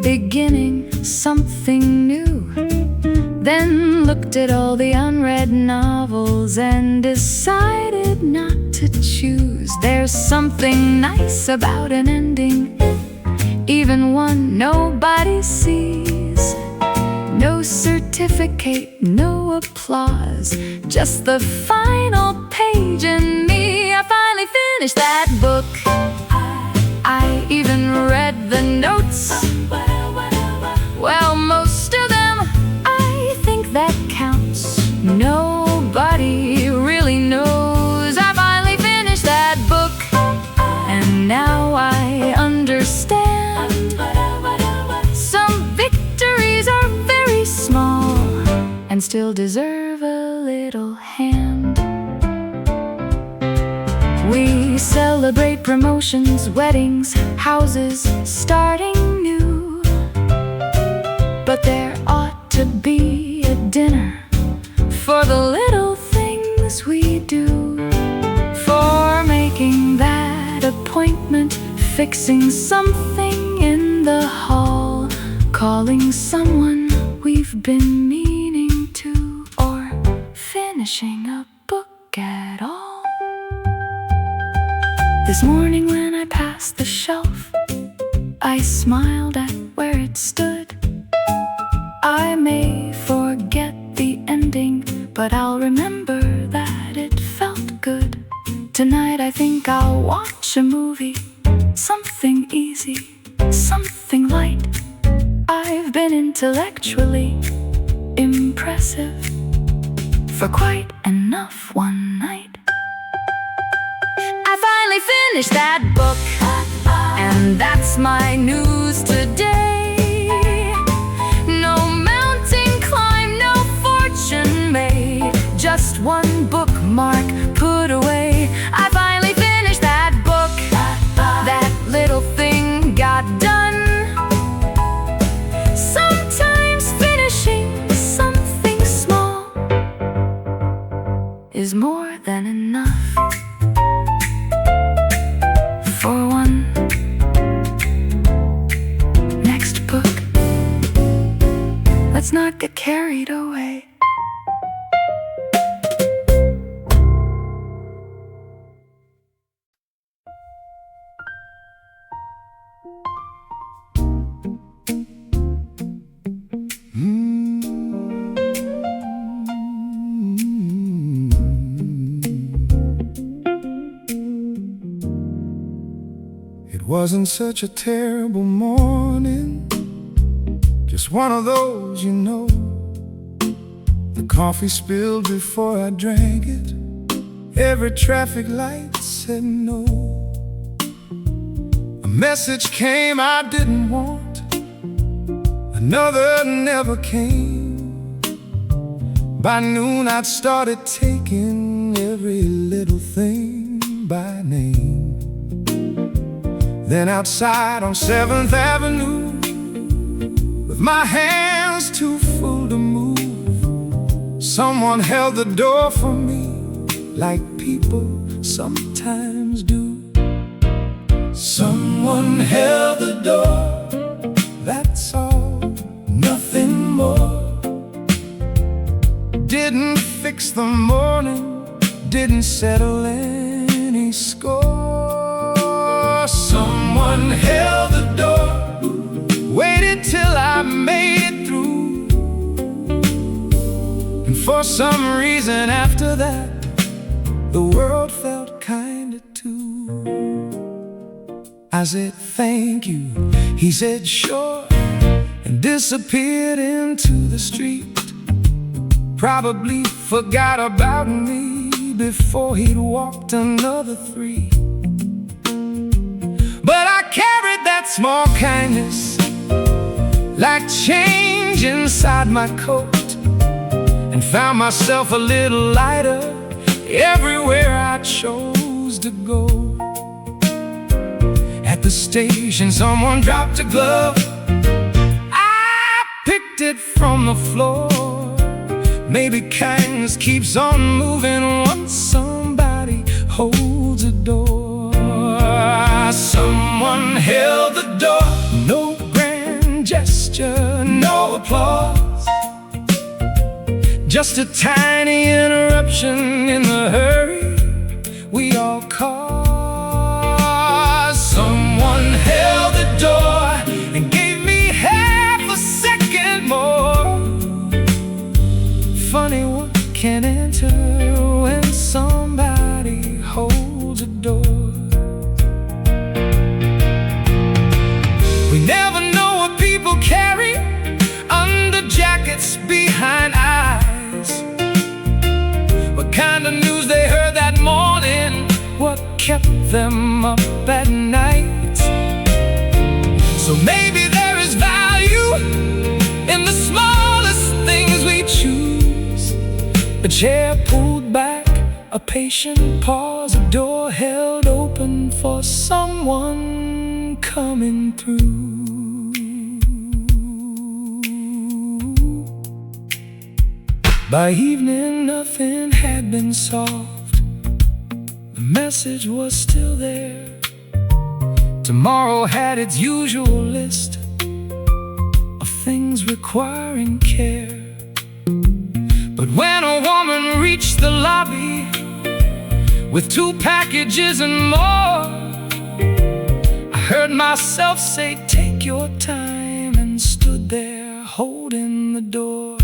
beginning something new, then looked at all the unread novels and decided not to choose. There's something nice about an ending, even one nobody sees. No certificate, no applause, just the final page and me. I finally finished that book. I even read the notes. Well, most of them, I think that counts. Nobody really knows. I finally finished that book, and now I understand. Some victories are very small and still deserve a little hand. We celebrate promotions, weddings, houses, starting new. But there ought to be a dinner for the little things we do, for making that appointment, fixing something in the hall, calling someone we've been meaning to, or finishing a book at all. This morning when I passed the shelf, I smiled at where it stood. I may forget the ending, but I'll remember that it felt good. Tonight I think I'll watch a movie, something easy, something light. I've been intellectually impressive for quite enough one night. I finally finished that book, and that's my news today. No mountain climb, no fortune made, just one bookmark put away. I finally finished that book, that little thing got done. Sometimes finishing something small is more than enough. For one next book, let's not get carried away.
It wasn't such a terrible morning, just one of those, you know. The coffee spilled before I drank it. Every traffic light said no. A message came I didn't want, another never came. By noon I'd started taking every little thing by name. Then outside on 7th Avenue, with my hands too full to move, someone held the door for me, like people sometimes do. Someone held the door, that's all, nothing more. Didn't fix the morning,
didn't settle any score. Someone held the door, waited till I made it through. And for some reason after that, the world felt kinda too. I said thank you, he said sure, and disappeared into the street. Probably forgot about me before he'd walked another 3. But I carried that small kindness like change inside my coat, and found myself a little lighter everywhere I chose to go. At the station someone dropped a glove, I picked it from the floor. Maybe kindness keeps on moving once somebody holds a door. Someone held the door, no grand gesture, no applause, just a tiny interruption in the hurry we all caused. Someone held the door and gave me half a second more. Funny what can enter when somebody holds a door. We never know what people carry under jackets behind eyes. What kind of news they heard that morning, what kept them up at night. So maybe there is value in the smallest things we choose. A chair pulled back, a patient pause, a door held open for someone coming through. By evening nothing had been solved, the message was still there. Tomorrow had its usual list of things requiring care. But when a woman reached the lobby with 2 packages and more, I heard myself say, take your time, and stood there holding the door.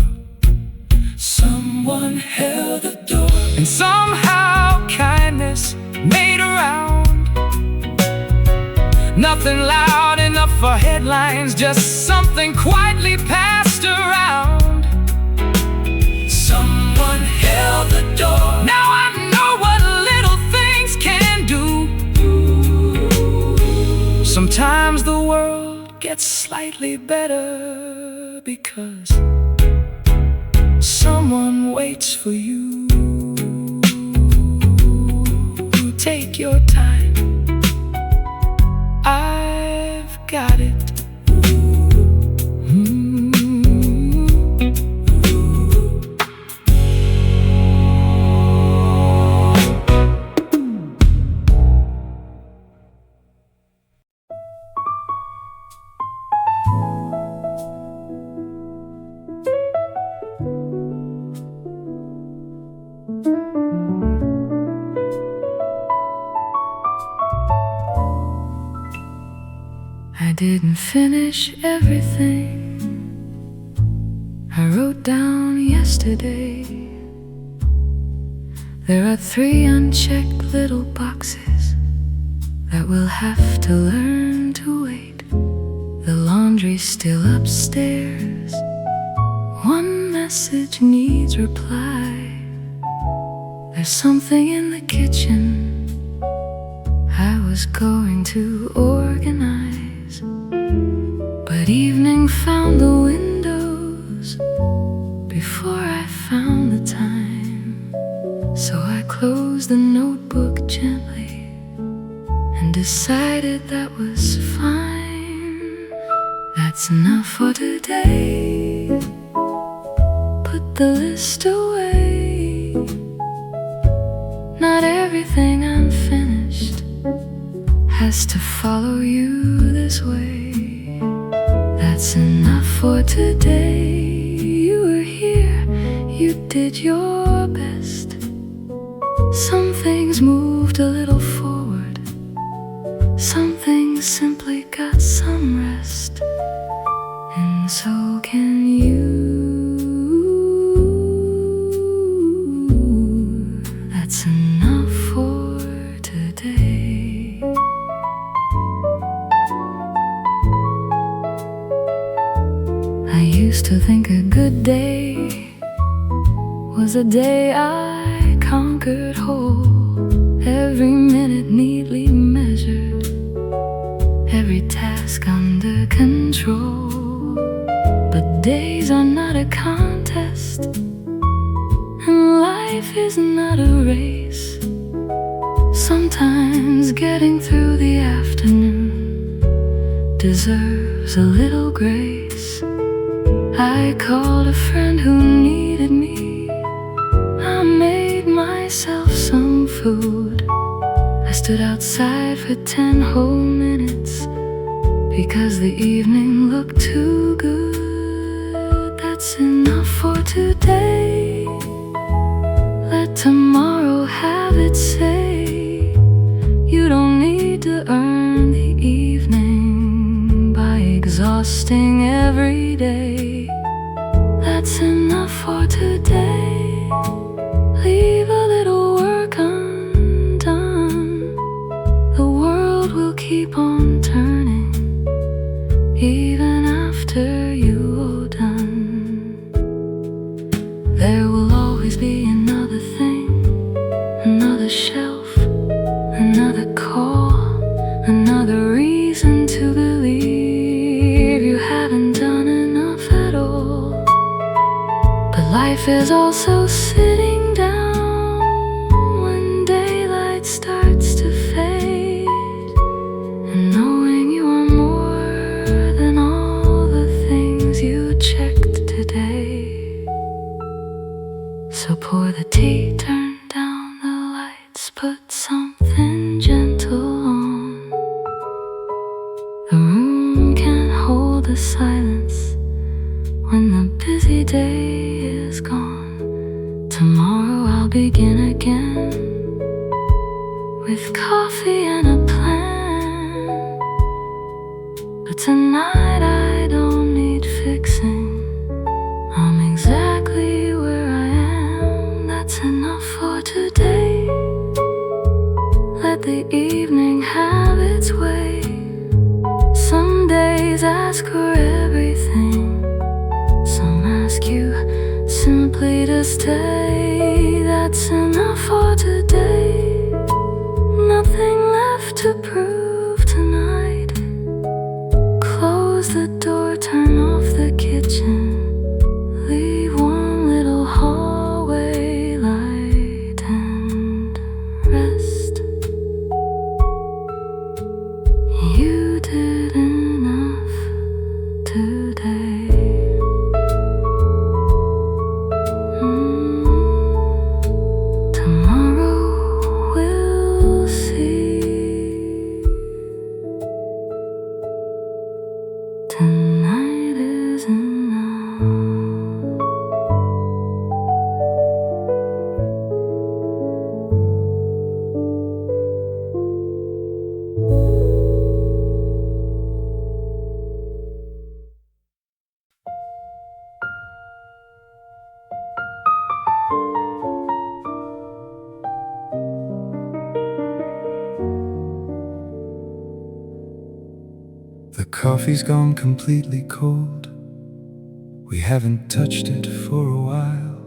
Someone held the door, and somehow kindness made a round. Nothing loud enough for headlines, just something quietly passed around. Someone held the door. Now I know what little things can do. Sometimes the world gets slightly better because someone waits for you. Take your time, I've got it. I didn't finish everything I wrote down yesterday. There are 3 unchecked little boxes that will have to learn to wait. The laundry's still upstairs, 1 message needs reply. There's something in the kitchen I was going to organize, but evening found the windows before I found the time. So I closed the notebook gently and decided that was fine. That's enough for today. Put the list away. Not everything unfinished has to follow you this way. That's enough for today. You were here, you did your best.
Some things moved a little forward, some things simply got some rest, and so can you. That's enough for today. I used to think a good day was a day I conquered whole. Every minute neatly measured, every task under control. But days are not a contest, and life is not a race. Sometimes getting through the afternoon deserves a little grace. I called a friend who needed me. I made myself some food. I stood outside for 10 whole minutes because the evening looked too good. That's enough for today. Let tomorrow have its say. You don't need to earn the evening by exhausting every day. That's enough for today. Leave a little work undone. The world will keep on turning even after you're done. There will always be another thing, another shelf, another call, another reason to believe you haven't done enough at all. But life is also sitting down when daylight starts to fade, and knowing you are more than all the things you checked today. So pour the tea, turn down the lights, put something gentle on. The room can't hold the silence when the busy day is gone. Tomorrow I'll begin again with coffee and a plan. But tonight I don't need fixing. I'm exactly where I am. That's enough for today. Let the evening have its way. Some days ask for everything, some ask you simply to stay. That's enough for today. Nothing left to prove tonight. Close the door, turn off the kitchen. Leave one little hallway light and rest. You did enough today. Tomorrow we'll see. Tonight is enough.
The coffee's gone completely cold. We haven't touched it for a while.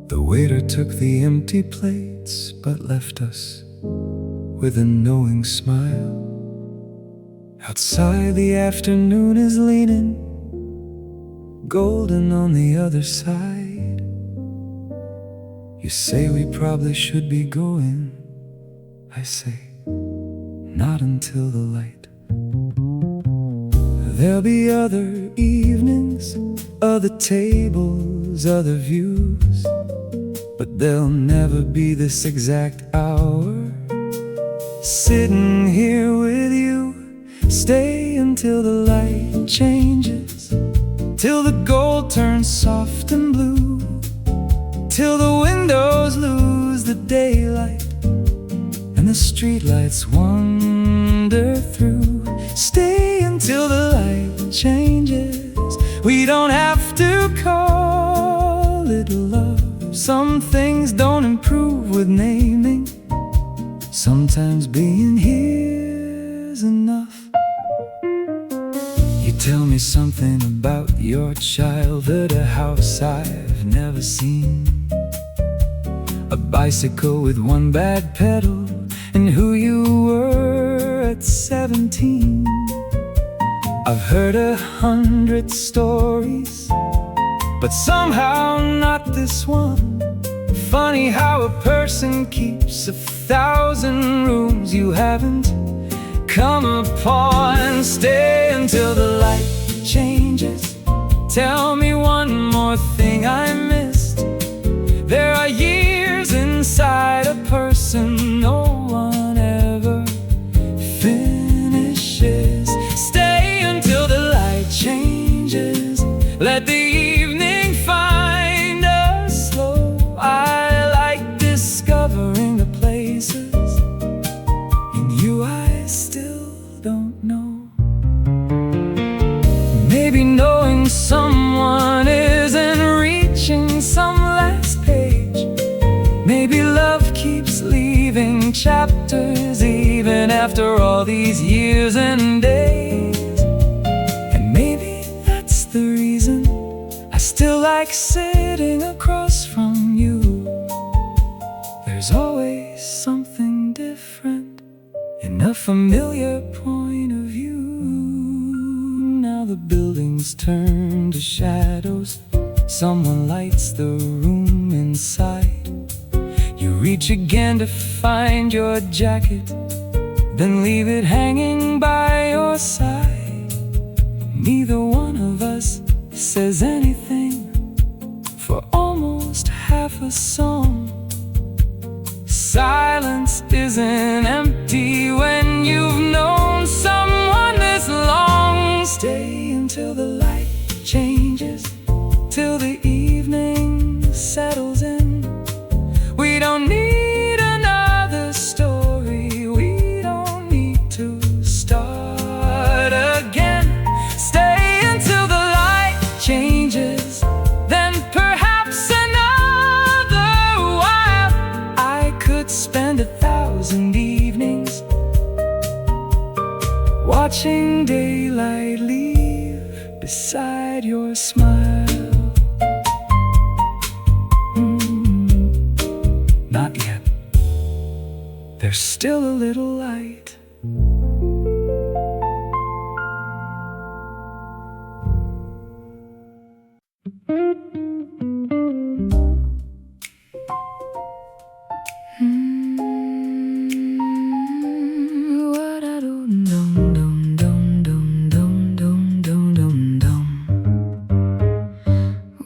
The waiter took the empty plates but left us with a knowing smile. Outside the afternoon is leaning golden on the other side. You say we probably should be going. I say, not until the light. There'll be other evenings, other tables, other views, but there'll never be this exact hour. Sitting here with you, stay until the light changes, till the gold turns soft and blue, till the windows lose the daylight and the streetlights wander through. Stay until the light changes. We don't have to call it love. Some things don't improve with naming. Sometimes being here's enough. You tell me something about your childhood, a house I've never seen, a bicycle with one bad pedal, and who you were at 17. I've heard 100 stories, but somehow not this one. Funny how a person keeps 1,000 rooms you haven't come upon. Stay until the light changes. Tell me one more thing I missed. There are years inside a person no one ever finishes. Stay until the light changes. Let the evening find us slow. I like discovering the places in you I still don't know. Maybe knowing someone isn't reaching some last page. Maybe love keeps leaving chapters even after all these years and days. And maybe that's the reason I still like sitting across from you. There's always something different in a familiar point of view. Now the buildings turn to shadows. Someone lights the room inside. You reach again to find your jacket, then leave it hanging by your side. Neither one of us says anything for almost half a song. Silence isn't empty when you've known someone this long. Stay until the light changes, till the evening settles in. We don't need another story. We don't need to start again. Stay until the light changes, then perhaps another while. I could spend 1,000 evenings watching daylight leave beside your smile. Not yet. There's still a little light.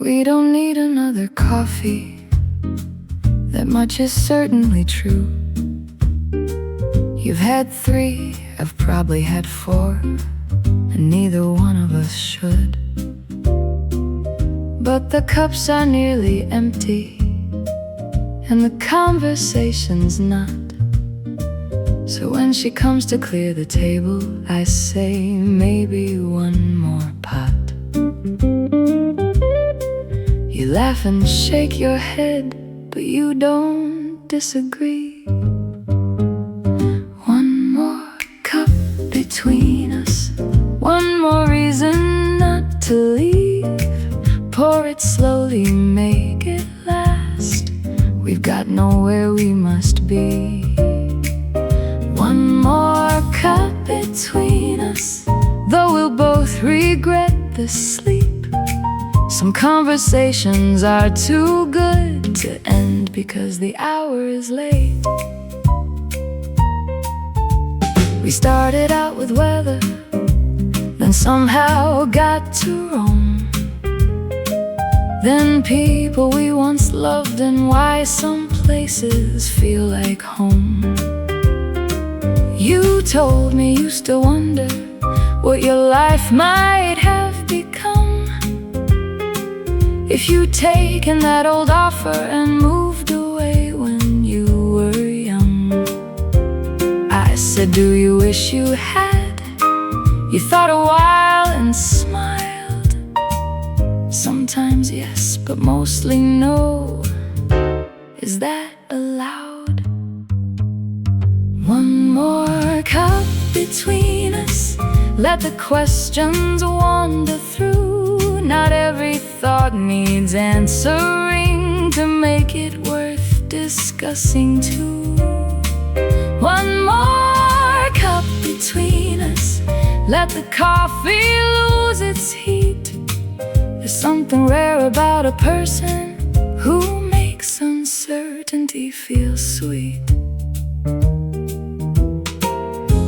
We don't need another coffee. That much is certainly true. You've had 3, I've probably had 4, and neither one of us should. But the cups are nearly empty, and the conversation's not. So when she comes to clear the table, I say maybe one more pot. You laugh and shake your head, but you don't disagree. One more cup between us, one more reason not to leave. Pour it slowly, make it last. We've got nowhere we must be. One more cup between us, though we'll both regret the sleep. Some conversations are too good to end because the hour is late. We started out with weather, then somehow got to Rome. Then people we once loved and why some places feel like home. You told me you still wonder what your life might have become if you'd taken that old offer and moved away when you said, do you wish you had? You thought a while and smiled. Sometimes yes, but mostly no. Is that allowed? One more cup between us. Let the questions wander through. Not every thought needs answering to make it worth discussing too. One more cup between us. Let the coffee lose its heat. There's something rare about a person who makes uncertainty feel sweet.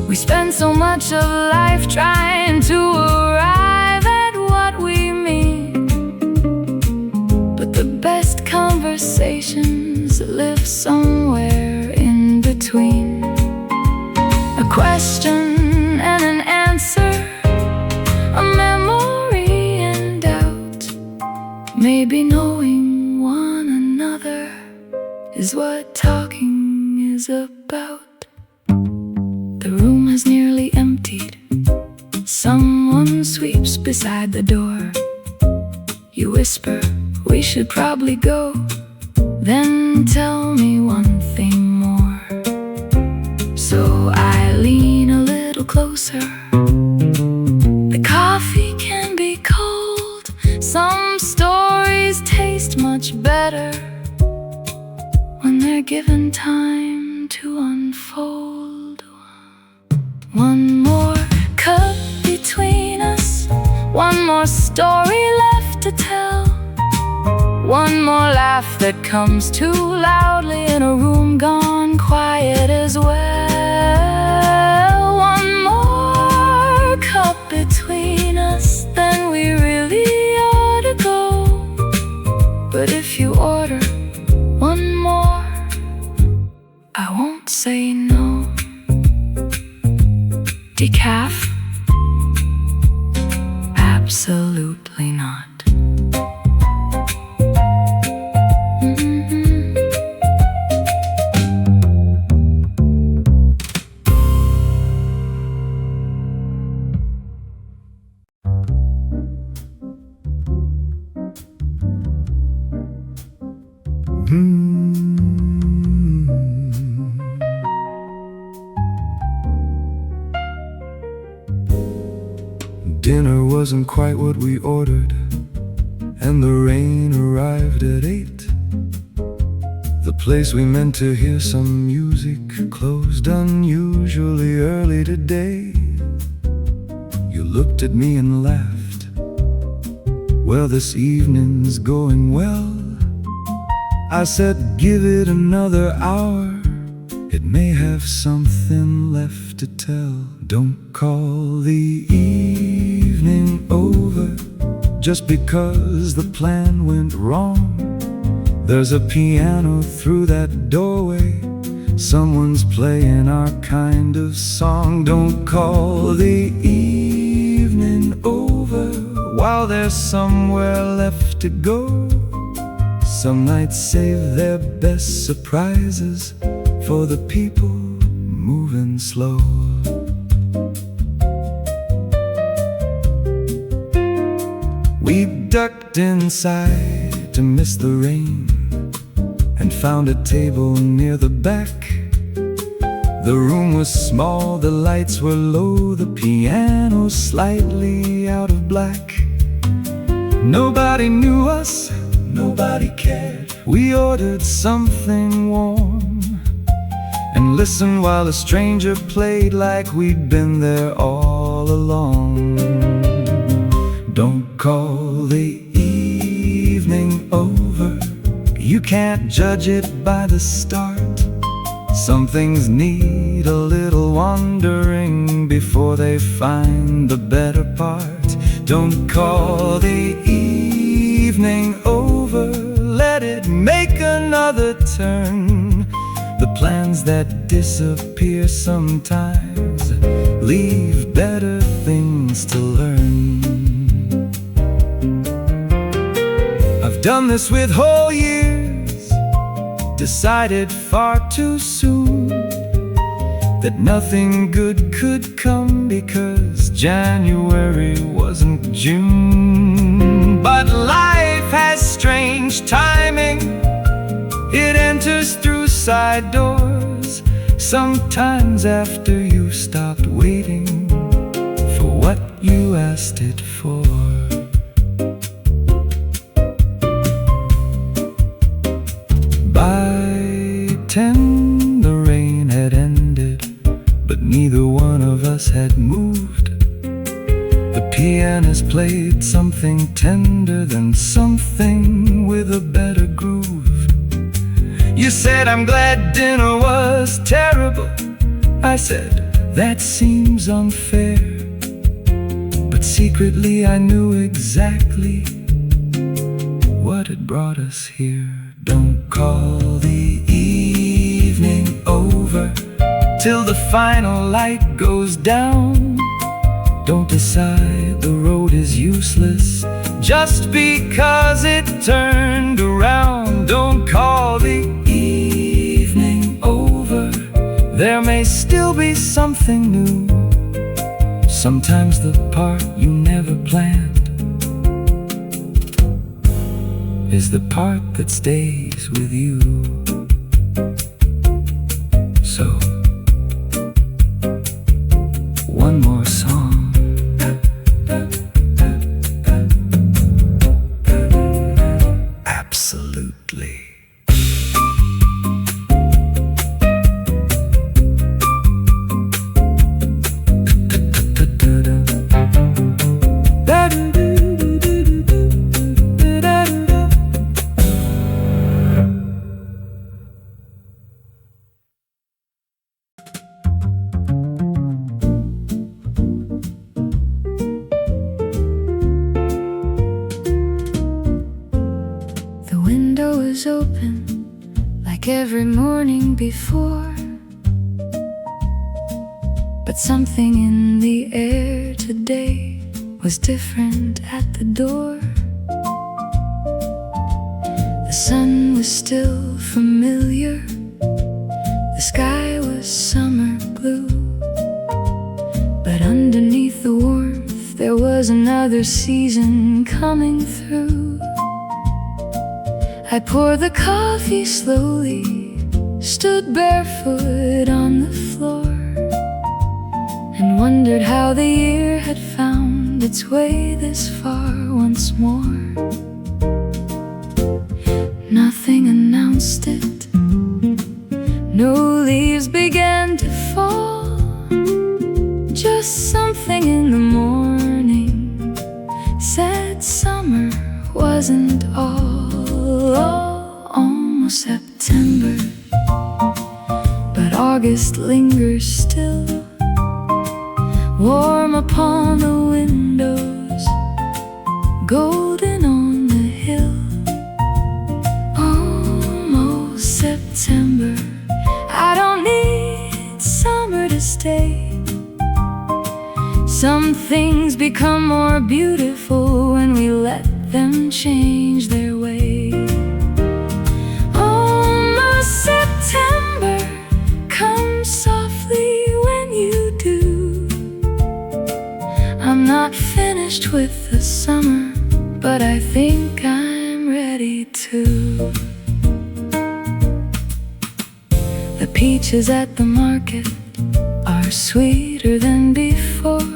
We spend so much of life trying to arrive at what we mean, but the best conversations live somewhere in between. A question and an answer, a memory and doubt. Maybe knowing one another is what talking is about. The room has nearly emptied. Someone sweeps beside the door. You whisper, we should probably go. Then tell me one thing more. So I lean a little closer. The coffee can be cold. Some stories taste much better when they're given time to unfold. One more cup between us. One more story left to tell. One more laugh that comes too loudly in a room gone quiet as well. One more cup between us, then we really ought to go. But if you order one more, I won't say no. Decaf? Absolutely not.
Dinner wasn't quite what we ordered, and the rain arrived at 8. The place we meant to hear some music closed unusually early today. You looked at me and laughed. Well, this evening's going well. I said, give it another hour. It may have something left to tell. Don't call the evening over just because the plan went wrong. There's a piano through that doorway. Someone's playing our kind of song. Don't call the evening over while there's somewhere left to go. Some nights save their best surprises for the people moving slow. We ducked inside to miss the rain and found a table near the back. The room was small, the lights were low, the piano slightly out of black. Nobody knew us, nobody cared. We ordered something warm and listened while a stranger played like we'd been there all along. Don't call the evening over. You can't judge it by the start. Some things need a little wandering before they find the better part. Don't call the evening over. Let it make another turn. The plans that disappear sometimes leave better things to learn. I've done this with whole years, decided far too soon that nothing good could come because January wasn't June. But life has strange timing. It enters through side doors, sometimes after you stopped waiting for what you asked it for. By 10, the rain had ended, but neither one of us had moved. The pianist played something tender, then something with a better groove. You said, I'm glad dinner was terrible. I said, that seems unfair. But secretly I knew exactly what had brought us here. Don't call the evening over till the final light goes down. Don't decide the road is useless just because it turned around. Don't call the evening over. There may still be something new. Sometimes the part you never planned is the part that stays with you. So, one more song. Absolutely.
Open like every morning before, but something in the air today was different at the door. The sun was still familiar, the sky was summer blue, but underneath the warmth there was another season coming through. I poured the coffee slowly, stood barefoot on the floor, and wondered how the year had found its way this far once more. Nothing announced it, no leaves began to fall, just something in the morning said summer wasn't all. Oh, almost September, but August lingers still, warm upon the windows, golden on the hill. Almost September, I don't need summer to stay. Some things become more beautiful when we let them change their way. September, come softly when you do. I'm not finished with the summer, but I think I'm ready to. The peaches at the market are sweeter than before.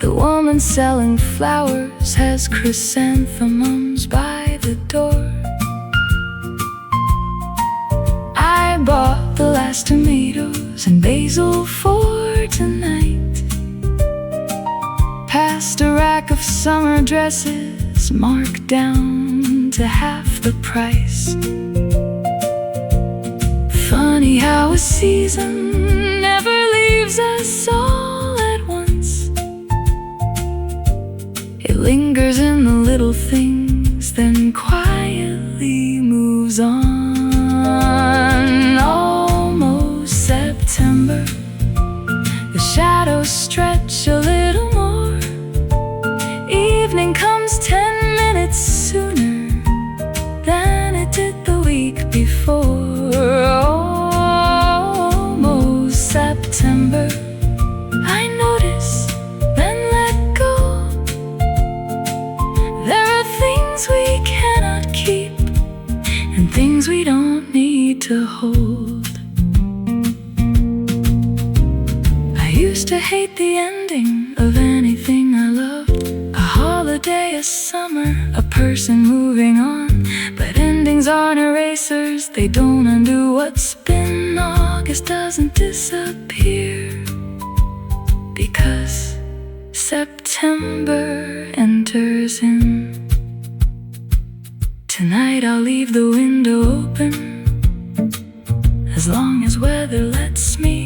The woman selling flowers has chrysanthemums by the door. I bought the last tomatoes and basil for tonight, past a rack of summer dresses marked down to half the price. Funny how a season never leaves us all at once. It lingers in the little things, then quietly moves on. Almost September, the shadows stretch a little more. Evening comes 10 minutes sooner than it did the week before. used to hate the ending of anything I loved. A holiday, a summer, a person moving on. But endings aren't erasers, they don't undo what's been. August doesn't disappear because September enters in. Tonight I'll leave the window open as long as weather lets me.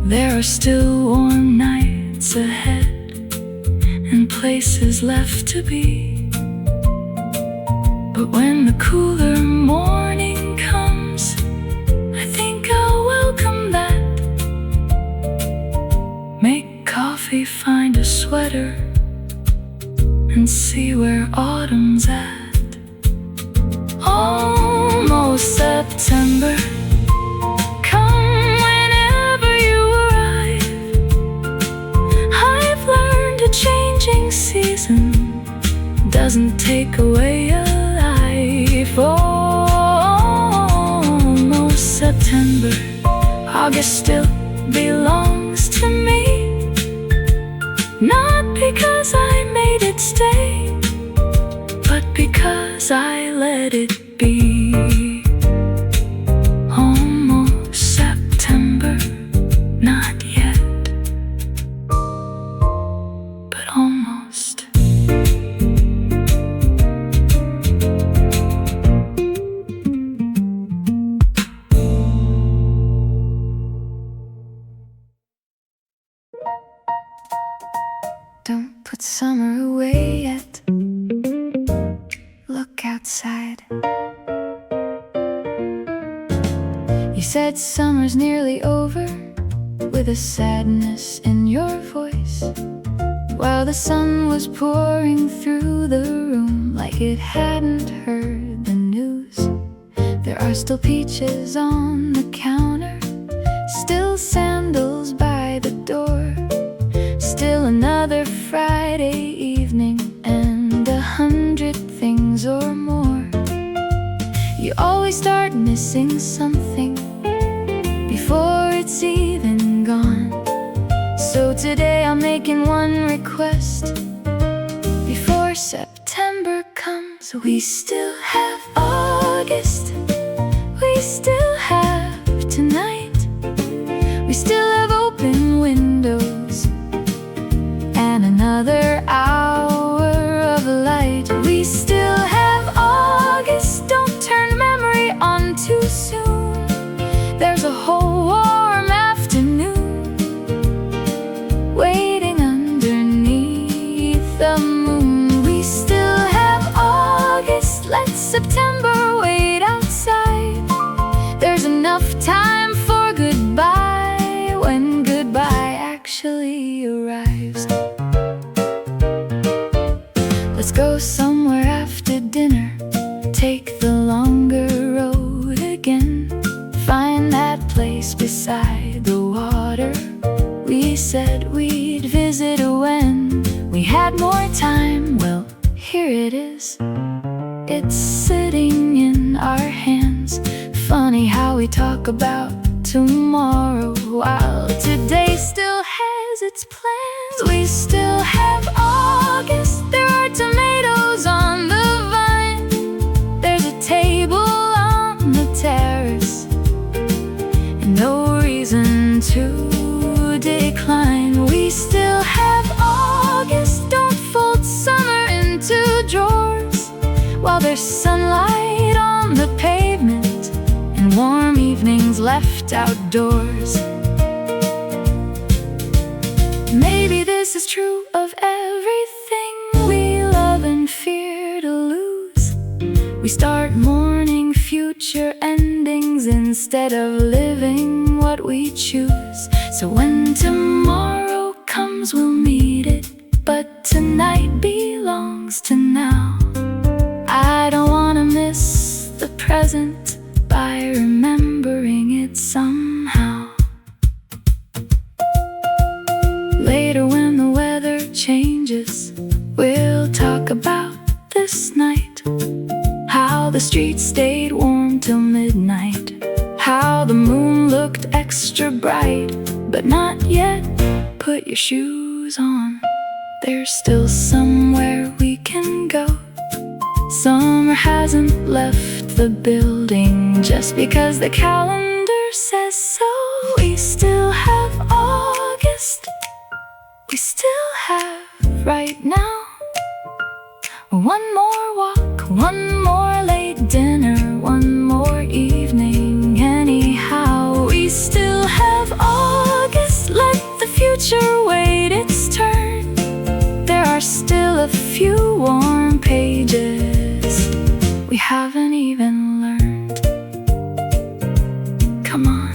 There are still warm nights ahead and places left to be. But when the cooler morning comes, I think I'll welcome that. Make coffee, find a sweater, and see where autumn's at. Almost September, come whenever you arrive. I've learned a changing season doesn't take away a life. Almost September, August still belongs to me. Not because I made it stay, but because I let it be. Almost September, not yet, but almost. Don't put summer away yet. Look outside. You said summer's nearly over, with a sadness in your voice, while the sun was pouring through the room like it hadn't heard the news. There are still peaches on the counter, still sandals by the door, still another Friday evening and 100 things or more. You always start missing something before it's even gone. So today I'm making one request. Before September comes, we still have August, we still have tonight, we still have open windows and another hour of light. We still have August, don't turn memory on too soon. There's a whole warm afternoon waiting underneath the moon. We still have August, let September wait outside. There's enough time for goodbye when goodbye actually arrives. Let's go somewhere after dinner, take the longer road again, find that place beside the water we said we'd visit when we had more time. Well, here it is, it's sitting in our hands. Funny how we talk about tomorrow while today still has its plans. We still have August, there are tomatoes on the vine, there's a table on the terrace, and no reason to decline. We still have August, don't fold summer into drawers while there's sunlight on the pavement and warm evenings left outdoors. Maybe this is true of everything we love and fear to lose. We start mourning future endings instead of living what we choose. So when tomorrow comes, we'll meet it, but tonight belongs to now. I don't wanna miss the present by remembering it somehow. Later when the weather changes, we'll talk about this night, how the streets stayed warm till midnight, how the moon looked extra bright but not yet. Put your shoes on. There's still somewhere we can go. Summer hasn't left the building just because the calendar says so. We still have August. We still have right now. One more walk, one more late dinner, one more evening. Anyhow, we still have August. Let the future wait its turn. There are still a few warm pages we haven't even learned. Come on,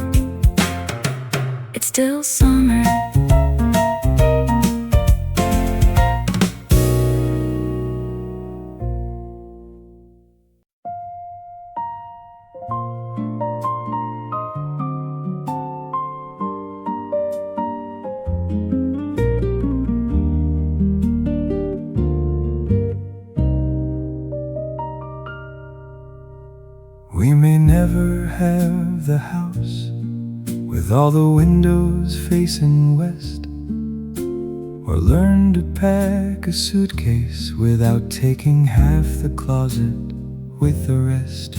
it's still summer.
We may never have the house with all the windows facing west, or learn to pack a suitcase without taking half the closet with the rest.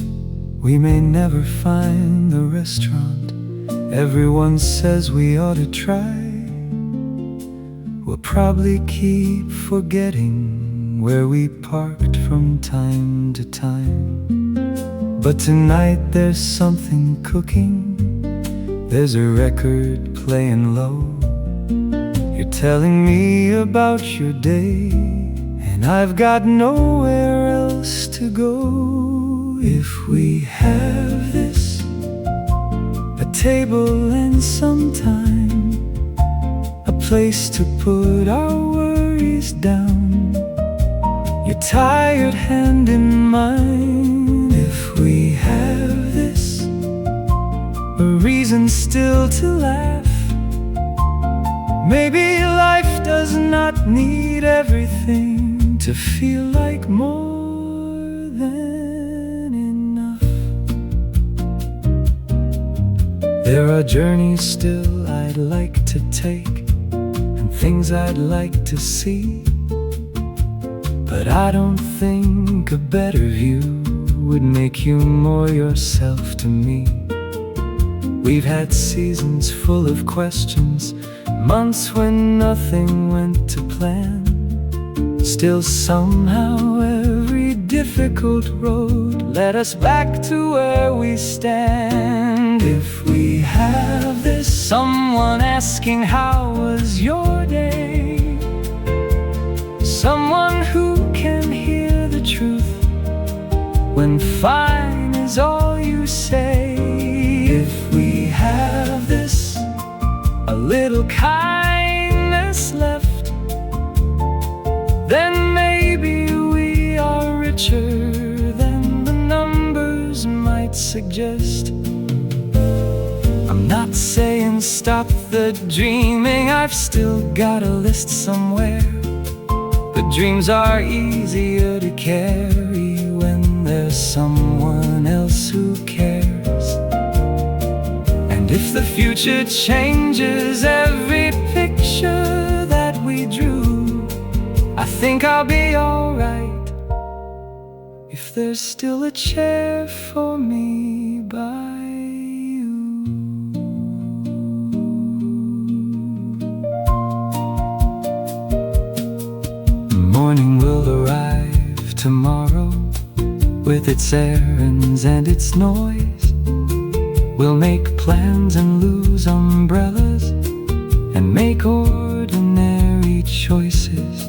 We may never find the restaurant everyone says we ought to try. We'll probably keep forgetting where we parked from time to time. But tonight there's something cooking. There's a record playing low. You're telling me about your day, and I've got nowhere else to go. If we have this, a table and some time, a place to put our worries down, your tired hand in mine. If we have this, a reason still to laugh. Maybe life does not need everything to feel like more than enough. There are journeys still I'd like to take, and things I'd like to see, but I don't think a better view would make you more yourself to me. We've had seasons full of questions, months when nothing went to plan. Still somehow every difficult road led us back to where we stand. If we have this, someone asking how was your day, someone who can hear the truth when fine is all you say. If we have this, a little kindness left, then maybe we are richer than the numbers might suggest. I'm not saying stop the dreaming, I've still got a list somewhere. But dreams are easier to carry when there's someone else who cares. And if the future changes every picture that we drew, I think I'll be alright if there's still a chair for me by you. Morning will arrive tomorrow with its errands and its noise. We'll make plans and lose umbrellas and make ordinary choices.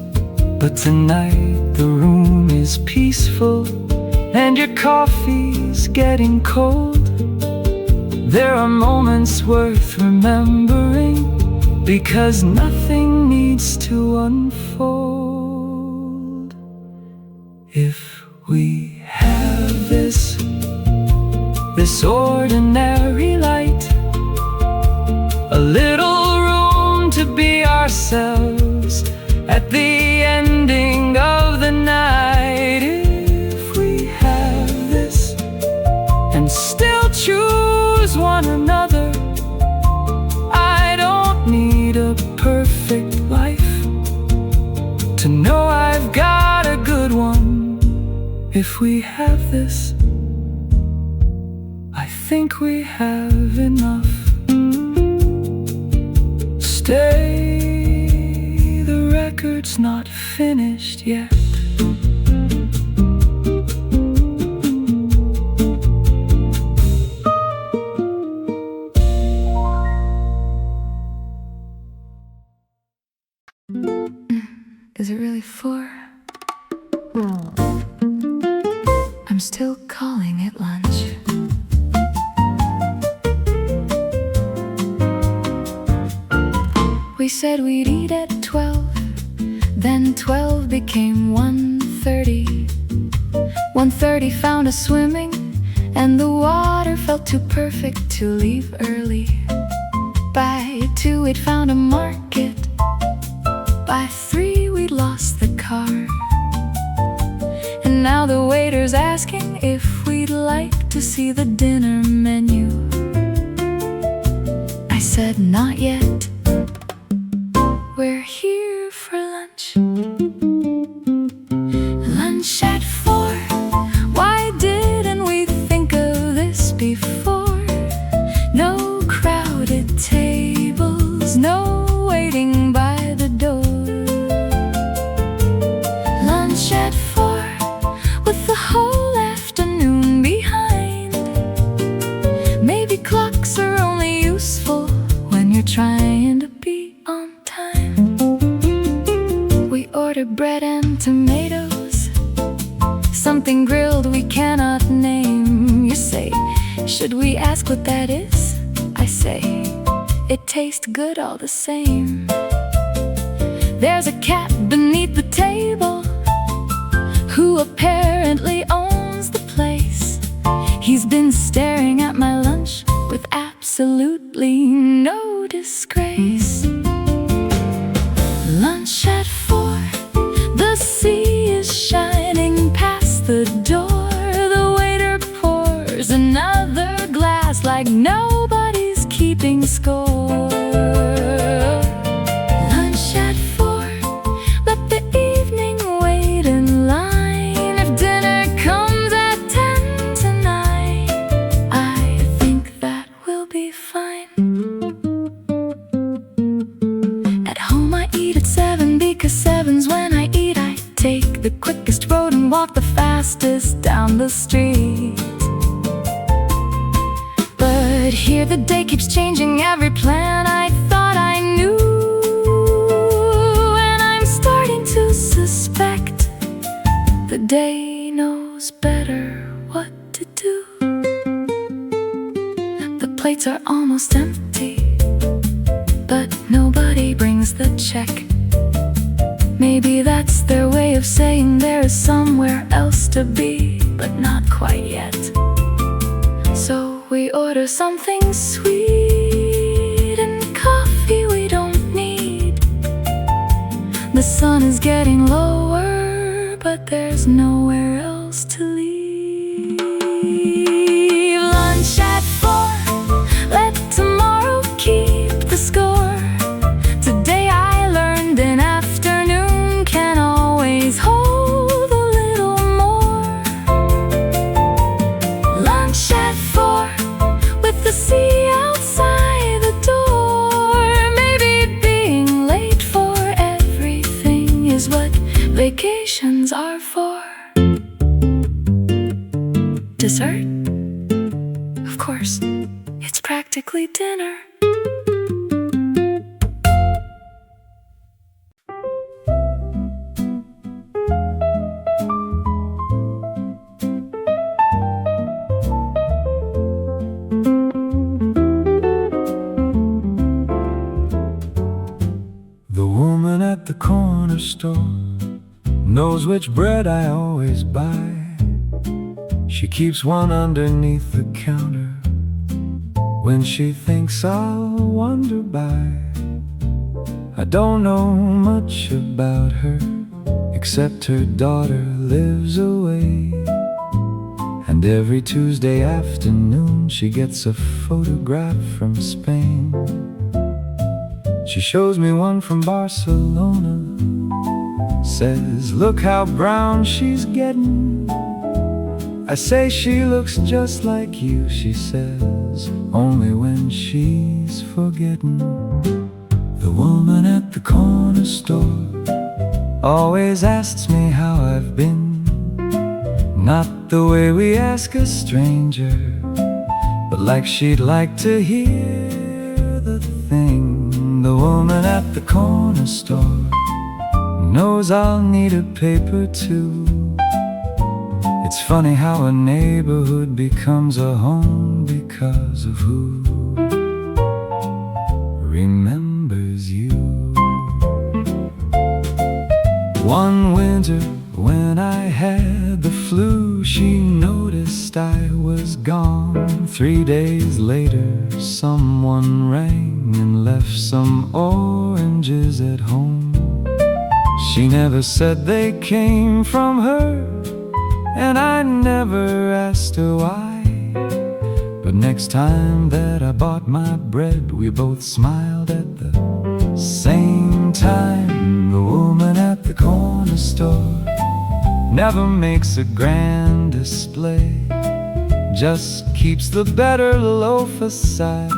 But tonight the room is peaceful and your coffee's getting cold. There are moments worth remembering because nothing needs to unfold. If we have this ordinary light, a little room to be ourselves at the ending of the night. If we have this and still choose one another, I don't if we have this, I think we have enough. Stay, the record's not finished yet.
Is it really 4? I'm still calling it lunch. We said we'd eat at 12, then 12 became 1:30. 1:30 found us swimming, and the water felt too perfect to leave early. By 2 we'd found a market. By 3 we'd lost the car. And now the waiter's asking if we'd like to see the dinner menu. I said not yet. We're here for lunch. Lunch at 4. Why didn't we think of this before? No crowded tables, no waiting by the door. Lunch at 4 with the whole afternoon behind. Maybe clocks are only useful when you're trying to be on time. We order bread and tomatoes, something grilled we cannot name. You say, should we ask what that is? I say, it tastes good all the same. There's a cat beneath the table who apparently owns the place. He's been staring at my lunch with absolutely no disgrace. Lunch at 4. The sea is shining past the door. The waiter pours another glass like nobody's keeping score. Lunch at 4. Let the evening wait in line. If dinner comes at 10 tonight, I think that will be fine. At home I eat at 7 because 7's when I eat. I take the quickest road and walk the fastest down the street. But here the day keeps changing every plan I thought I knew. And I'm starting to suspect the day knows better what to do. The plates are almost empty, but nobody brings the check. Maybe that's their way of saying there is somewhere else to be, but not quite yet. So we order something sweet and coffee we don't need. The sun is getting lower, but there's nowhere else to leave. Lunch at 4. Let tomorrow keep the score. Today I learned an afternoon can always hold a little more. Lunch at 4 with the sea outside the door. Maybe being late for everything is what vacations are for. Dessert? Of course, it's practically dinner.
The woman at the corner store knows which bread I always buy. She keeps one underneath the counter when she thinks I'll wander by. I don't know much about her, except her daughter lives away. And every Tuesday afternoon she gets a photograph from Spain. She shows me one from Barcelona, says look how brown she's getting. I say she looks just like you, she says, only when she's forgetting. The woman at the corner store always asks me how I've been. Not the way we ask a stranger, but like she'd like to hear the thing. The woman at the corner store knows I'll need a paper too. It's funny how a neighborhood becomes a home because of who remembers you. One winter when I had the flu, she noticed I was gone. 3 days later, someone rang and left some oranges at home. She never said they came from her, and I never asked her why. But next time that I bought my bread, we both smiled at the same time. The woman at the corner store never makes a grand display, just keeps the better loaf aside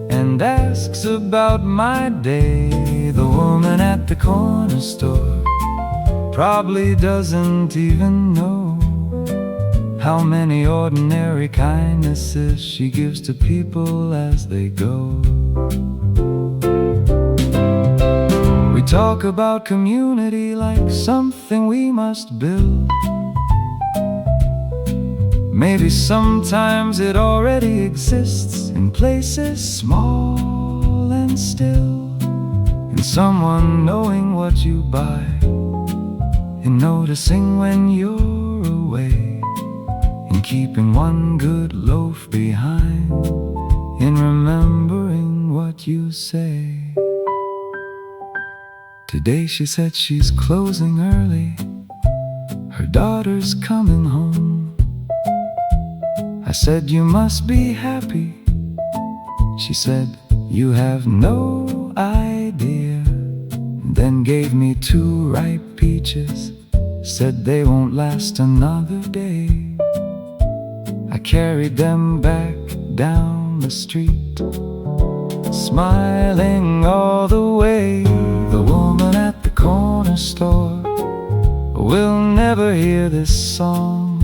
and asks about my day. The woman at the corner store probably doesn't even know how many ordinary kindnesses she gives to people as they go. We talk about community like something we must build. Maybe sometimes it already exists in places small and still, in someone knowing what you buy, in noticing when you're away, in keeping one good loaf behind, in remembering what you say. Today she said she's closing early, her daughter's coming home. I said, you must be happy. She said, you have no idea. Then gave me 2 ripe peaches, said they won't last another day. I carried them back down the street, smiling all the way. The woman at the corner store will never hear this song,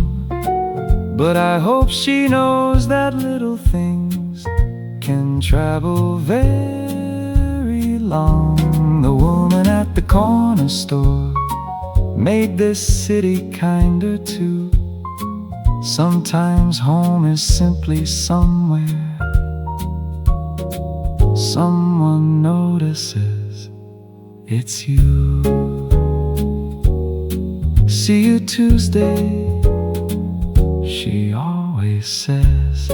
but I hope she knows that little things can travel very long. The woman at the corner store made this city kinder too. Sometimes home is simply somewhere someone notices it's you. See you Tuesday, she always says.